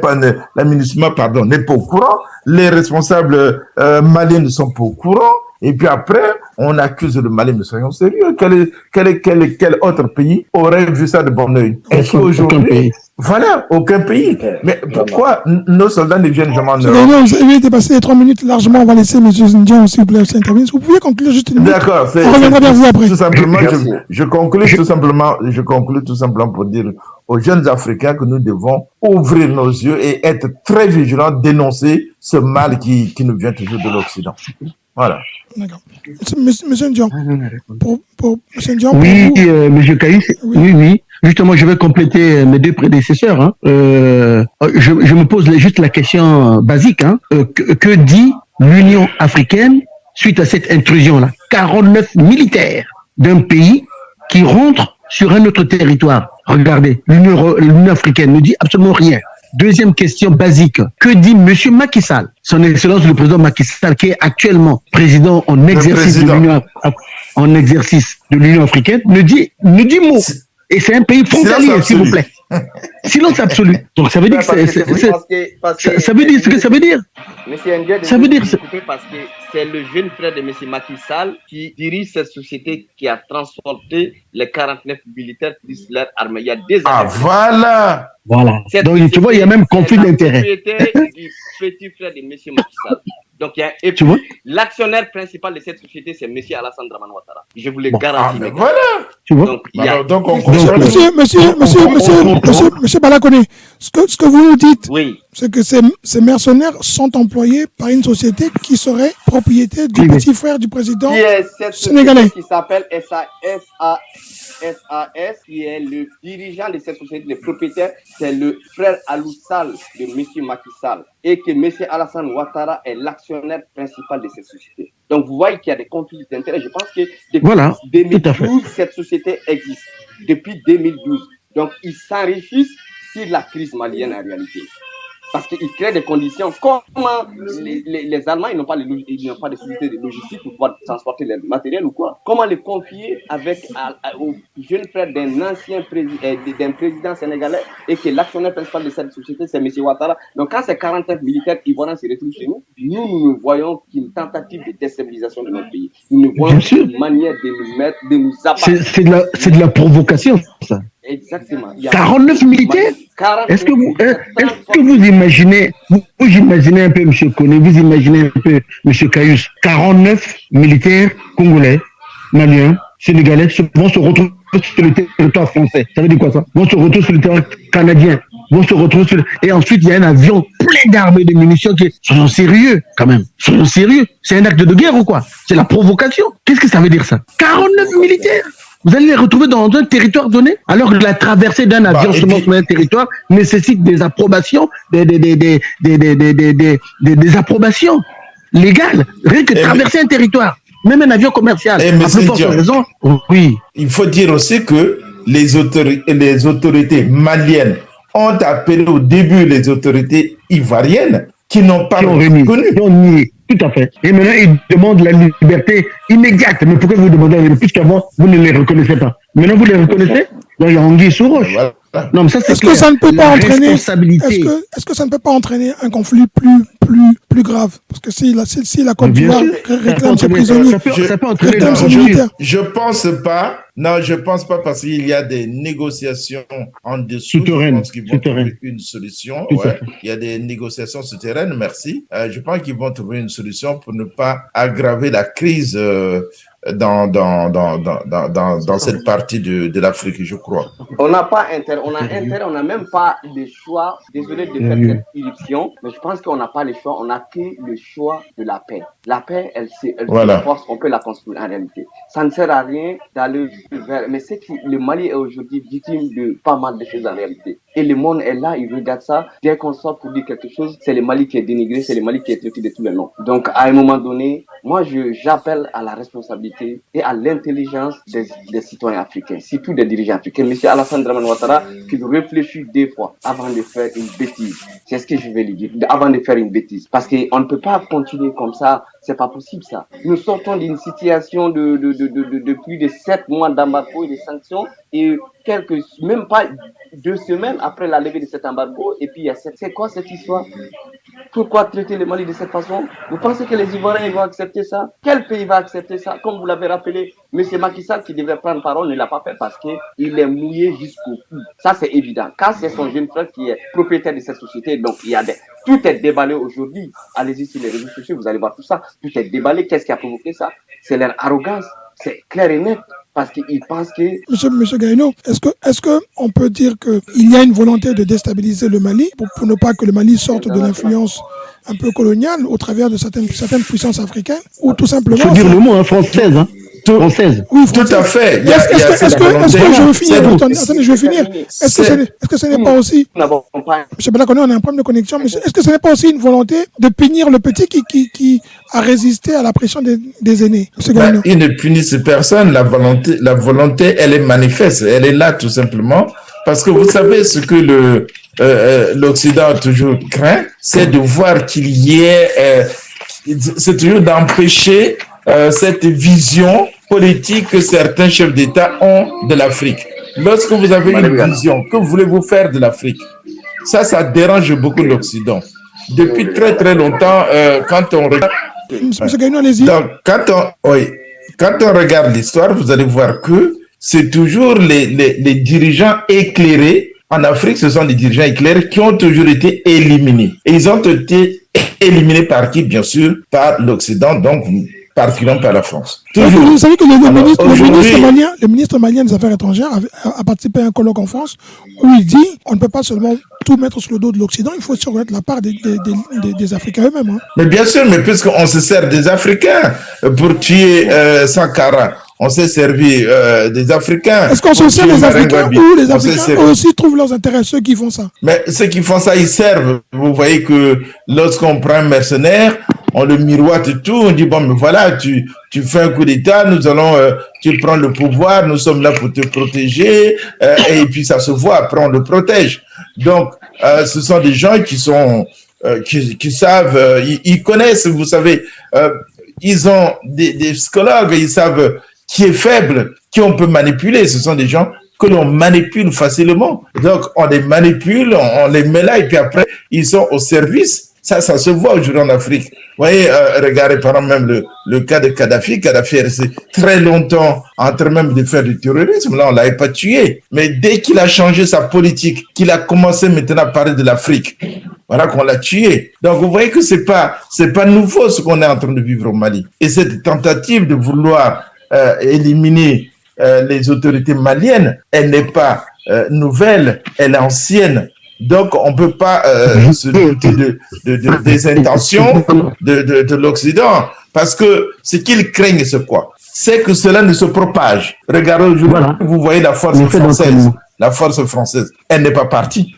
pas au courant. Les responsables maliens ne sont pas au courant. Et puis après, on accuse le Mali, mais soyons sérieux. Quel autre pays aurait vu ça de bon oeil? Est-ce qu'aujourd'hui, voilà, aucun pays. Mais pourquoi nos soldats ne viennent jamais en Europe? Vous avez dépassé les 3 minutes largement. On va laisser M. Ndian, s'il vous plaît, s'intervenir. Vous pouvez conclure juste une minute. D'accord. On reviendra vers vous après. Tout simplement, je conclue tout simplement pour dire aux jeunes Africains que nous devons ouvrir nos yeux et être très vigilants, dénoncer ce mal qui nous vient toujours de l'Occident. Voilà. D'accord. Monsieur Ndian, pour Monsieur Ndian, oui, Monsieur Caïs, oui. Justement, je vais compléter mes deux prédécesseurs. Hein. Je me pose juste la question basique. Hein. Que dit l'Union africaine suite à cette intrusion-là? 49 militaires d'un pays qui rentrent sur un autre territoire. Regardez, l'Union africaine ne dit absolument rien. Deuxième question basique. Que dit M. Macky Sall, son Excellence le président Macky Sall, qui est actuellement président en exercice de l'Union africaine, ne dit mot. Et c'est un pays frontalier, s'il vous plaît. Silence absolu. Donc ça veut dire ça veut dire ce que ça veut dire. Ça veut dire parce que c'est le jeune frère de M. Macky Sall qui dirige cette société qui a transporté les 49 militaires plus leur armée. Il y a des années. Voilà. Donc tu vois, il y a même conflit d'intérêts. C'est du petit frère de M. Macky Sall. Donc, et puis, l'actionnaire principal de cette société, c'est M. Alassane Dramane Ouattara. Je vous le garantis. Voilà. Tu vois? Monsieur Balakone, ce que vous nous dites, oui, c'est que ces mercenaires sont employés par une société qui serait propriété du petit frère du président sénégalais. Qui s'appelle SAS, qui est le dirigeant de cette société, le propriétaire, c'est le frère Alou Sall de M. Macky Sall. Et que M. Alassane Ouattara est l'actionnaire principal de cette société. Donc, vous voyez qu'il y a des conflits d'intérêts. Je pense que depuis 2012, cette société existe. Depuis 2012. Donc, ils s'enrichissent sur la crise malienne en réalité. Parce qu'ils créent des conditions. Comment les Allemands, ils n'ont pas de société de logistique pour pouvoir transporter leur matériel ou quoi? Comment les confier au jeune frère d'un président sénégalais et que l'actionnaire principal de cette société, c'est M. Ouattara. Donc, quand ces 49 militaires ivoiriens se retrouvent chez nous, nous ne voyons qu'une tentative de déstabilisation de notre pays. Nous ne voyons qu'une manière de nous abattre. C'est de la provocation, ça. Exactement. 49 militaires? Est-ce que vous imaginez, vous imaginez un peu M. Koné, vous imaginez un peu M. Cayus, 49 militaires congolais, maliens, sénégalais vont se retrouver sur le territoire français. Ça veut dire quoi ça? Vont se retrouver sur le territoire canadien. Et ensuite, il y a un avion plein d'armes et de munitions qui... Soyons sérieux, quand même. Soyons sérieux. C'est un acte de guerre ou quoi? C'est la provocation. Qu'est-ce que ça veut dire ça? 49 militaires? Vous allez les retrouver dans un territoire donné, alors que la traversée d'un avion sur un territoire nécessite des approbations, des approbations légales. Rien que traverser un territoire, même un avion commercial. Oui. Il faut dire aussi que les autorités maliennes ont appelé au début les autorités ivoiriennes qui n'ont pas reconnu. Tout à fait. Et maintenant, ils demandent la liberté immédiate. Mais pourquoi vous demandez la liberté? Puisqu'avant, vous ne les reconnaissez pas. Maintenant, vous les reconnaissez? Donc, il y a anguille sous roche. Voilà. Non, mais ça, c'est est-ce que ça ne peut pas entraîner est-ce que ça ne peut pas entraîner un conflit plus grave? Parce que si la Côte d'Ivoire réclame ses prisonniers, ça peut entraîner je pense pas. Non, je pense pas parce qu'il y a des négociations en dessous. Souterraines. Je pense qu'ils vont trouver une solution. Ouais. Il y a des négociations souterraines, merci. Je pense qu'ils vont trouver une solution pour ne pas aggraver la crise dans cette partie de l'Afrique, je crois. On n'a pas intérêt, on n'a même pas le choix, désolé de faire cette irruption, mais je pense qu'on n'a pas le choix, on n'a que le choix de la paix. La paix, elle se force, on peut la construire en réalité. Ça ne sert à rien d'aller vers, mais c'est que le Mali est aujourd'hui victime de pas mal de choses en réalité. Et le monde est là, il regarde ça, dès qu'on sort pour dire quelque chose, c'est le Mali qui est dénigré, c'est le Mali qui est traité de tous les noms. Donc à un moment donné, moi j'appelle à la responsabilité et à l'intelligence des citoyens africains, surtout des dirigeants africains. Monsieur Alassane Dramane Ouattara, qu'il réfléchit 2 fois avant de faire une bêtise. C'est ce que je vais lui dire, avant de faire une bêtise. Parce qu'on ne peut pas continuer comme ça C'est pas possible ça. Nous sortons d'une situation de plus de 7 mois d'embargo et de sanctions et même pas 2 semaines après la levée de cet embargo. Et puis c'est quoi cette histoire? Pourquoi traiter le Mali de cette façon? Vous pensez que les Ivoiriens vont accepter ça? Quel pays va accepter ça? Comme vous l'avez rappelé, M. Macky Sall qui devait prendre parole ne l'a pas fait parce qu'il est mouillé jusqu'au cou. Ça c'est évident. Car c'est son jeune frère qui est propriétaire de cette société, donc tout est déballé aujourd'hui. Allez-y sur les réseaux sociaux, vous allez voir tout ça. Tout est déballé. Qu'est-ce qui a provoqué ça? C'est leur arrogance. C'est clair et net. Parce qu'ils pensent que... Monsieur Gaïno, est-ce que on peut dire qu'il y a une volonté de déstabiliser le Mali pour ne pas que le Mali sorte de l'influence un peu coloniale au travers de certaines puissances africaines, ou tout simplement... Il faut dire le mot, française, française. Oui, tout à fait. Est-ce que je veux finir? Attendez, je veux finir. Est-ce que ce n'est pas aussi... Monsieur Belakonné, on a un problème de connexion, mais est-ce que ce n'est pas aussi une volonté de punir le petit qui a résisté à la pression des aînés? Ils ne punissent personne. La volonté, elle est manifeste. Elle est là, tout simplement. Parce que vous savez ce que l'Occident a toujours craint, c'est de voir qu'il y ait... c'est toujours d'empêcher cette vision politique que certains chefs d'État ont de l'Afrique. Lorsque vous avez une vision, que voulez-vous faire de l'Afrique? Ça dérange beaucoup l'Occident. Depuis très très longtemps, quand on regarde... Monsieur Gaïno, allez-y. Donc, quand on regarde l'histoire, vous allez voir que c'est toujours les dirigeants éclairés. En Afrique, ce sont les dirigeants éclairés qui ont toujours été éliminés. Et ils ont été éliminés par qui? Bien sûr, par l'Occident, donc particulièrement par la France. Toujours. Vous savez que le ministre malien des Affaires étrangères a participé à un colloque en France où il dit on ne peut pas seulement tout mettre sur le dos de l'Occident, il faut aussi reconnaître la part des Africains eux-mêmes. Hein. Mais bien sûr, mais puisqu'on se sert des Africains pour tuer Sankara, on s'est servi des Africains. Est-ce qu'on se sert des Africains ou les Africains aussi trouvent leurs intérêts, ceux qui font ça? Mais ceux qui font ça, ils servent. Vous voyez que lorsqu'on prend un mercenaire, on le miroite et tout, on dit, bon, mais voilà, tu fais un coup d'État, tu prends le pouvoir, nous sommes là pour te protéger, et puis ça se voit, après on le protège. Donc, ce sont des gens qui savent, ils connaissent, vous savez, ils ont des psychologues, ils savent qui est faible, qui on peut manipuler. Ce sont des gens que l'on manipule facilement. Donc, on les manipule, on les met là, et puis après, ils sont au service. Ça se voit aujourd'hui en Afrique. Vous voyez, regardez par exemple même le cas de Kadhafi. Kadhafi est resté très longtemps en train même de faire du terrorisme. Là, on ne l'avait pas tué. Mais dès qu'il a changé sa politique, qu'il a commencé maintenant à parler de l'Afrique, voilà qu'on l'a tué. Donc, vous voyez que c'est pas nouveau ce qu'on est en train de vivre au Mali. Et cette tentative de vouloir éliminer les autorités maliennes, elle n'est pas nouvelle, elle est ancienne. Donc, on ne peut pas se douter des intentions de l'Occident, parce que ce qu'ils craignent, c'est quoi? C'est que cela ne se propage. Regardez aujourd'hui, vous voyez la force française. La force française, elle n'est pas partie.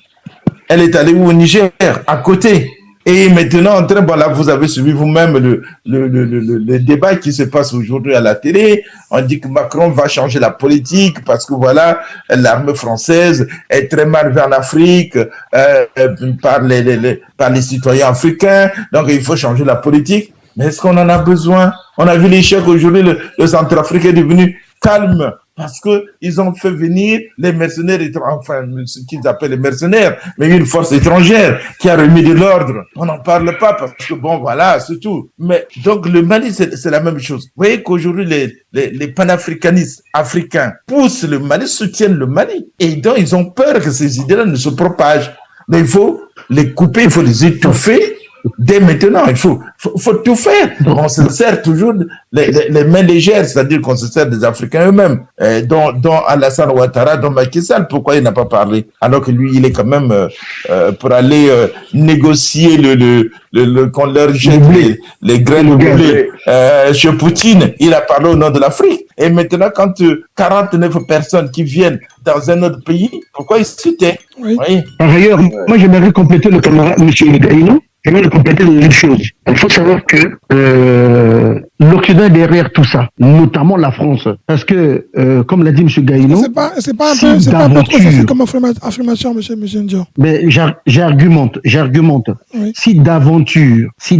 Elle est allée au Niger, à côté. Et maintenant, bon, là, vous avez suivi vous-même le débat qui se passe aujourd'hui à la télé. On dit que Macron va changer la politique parce que voilà, l'armée française est très mal vue en Afrique par les citoyens africains. Donc, il faut changer la politique. Mais est-ce qu'on en a besoin? On a vu l'échec aujourd'hui, le Centrafrique est devenu calme. Parce qu'ils ont fait venir les mercenaires, enfin, ce qu'ils appellent les mercenaires, mais une force étrangère qui a remis de l'ordre. On n'en parle pas parce que, bon, voilà, c'est tout. Mais donc, le Mali, c'est la même chose. Vous voyez qu'aujourd'hui, les panafricanistes africains poussent le Mali, soutiennent le Mali. Et donc, ils ont peur que ces idées-là ne se propagent. Mais il faut les couper, il faut les étouffer. Dès maintenant, il faut tout faire. On se sert toujours les mains légères, c'est-à-dire qu'on se sert des Africains eux-mêmes, dont Alassane Ouattara, dont Macky Sall. Pourquoi il n'a pas parlé? Alors que lui, il est quand même pour aller négocier qu'on leur jette les graines de blé chez Poutine. Il a parlé au nom de l'Afrique. Et maintenant, quand 49 personnes qui viennent dans un autre pays, pourquoi ils se tait? Oui. Par ailleurs, moi j'aimerais compléter le camarade M. Gaïno. Je vais compléter une chose. Il faut savoir que l'Occident est derrière tout ça, notamment la France. Parce que, comme l'a dit M. Gaïno, c'est pas un peu trop facile comme affirmation, M. Ndiaye. Mais j'argumente. Oui. Si d'aventure,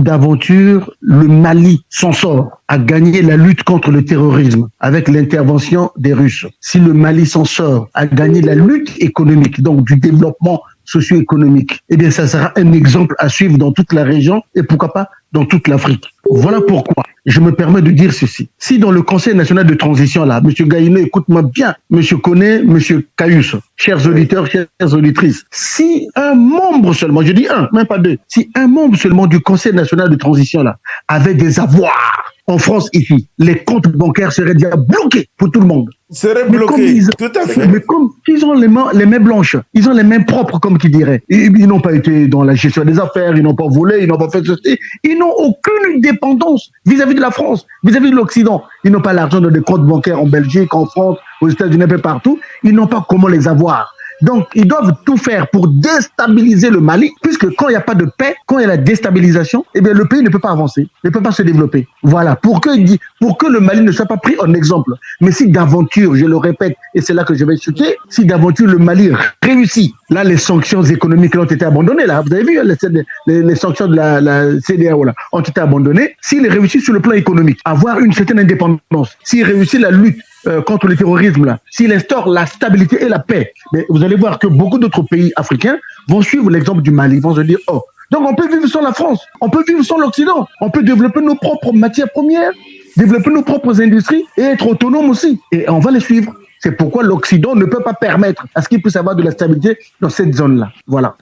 le Mali s'en sort à gagner la lutte contre le terrorisme avec l'intervention des Russes, si le Mali s'en sort à gagner la lutte économique, donc du développement socio-économique, eh bien, ça sera un exemple à suivre dans toute la région et pourquoi pas dans toute l'Afrique. Voilà pourquoi je me permets de dire ceci. Si dans le Conseil national de transition, là, M. Gaïno, écoute-moi bien, M. Koné, M. Caius, chers auditeurs, chères auditrices, si un membre seulement, je dis un, même pas deux, si un membre seulement du Conseil national de transition, là, avait des avoirs en France ici, les comptes bancaires seraient déjà bloqués pour tout le monde. Serait bloqué, tout à fait. Mais comme ils ont les mains blanches, ils ont les mains propres, comme qui dirait. Ils n'ont pas été dans la gestion des affaires, ils n'ont pas volé, ils n'ont pas fait ceci. Ils n'ont aucune dépendance vis-à-vis de la France, vis-à-vis de l'Occident. Ils n'ont pas l'argent dans des comptes bancaires en Belgique, en France, aux États-Unis, un peu partout. Ils n'ont pas comment les avoir. Donc, ils doivent tout faire pour déstabiliser le Mali, puisque quand il n'y a pas de paix, quand il y a la déstabilisation, eh bien, le pays ne peut pas avancer, ne peut pas se développer. Voilà, pour que le Mali ne soit pas pris en exemple. Mais si d'aventure, je le répète, et c'est là que je vais chuter, si d'aventure le Mali réussit, là, les sanctions économiques ont été abandonnées, là, vous avez vu, les sanctions de la CEDEAO, là, ont été abandonnées. S'il réussit sur le plan économique, avoir une certaine indépendance, s'il réussit la lutte contre le terrorisme, là, s'il instaure la stabilité et la paix, mais vous allez voir que beaucoup d'autres pays africains vont suivre l'exemple du Mali, vont se dire, oh, donc on peut vivre sans la France, on peut vivre sans l'Occident, on peut développer nos propres matières premières, développer nos propres industries et être autonome aussi. Et on va les suivre. C'est pourquoi l'Occident ne peut pas permettre à ce qu'il puisse avoir de la stabilité dans cette zone-là. Voilà.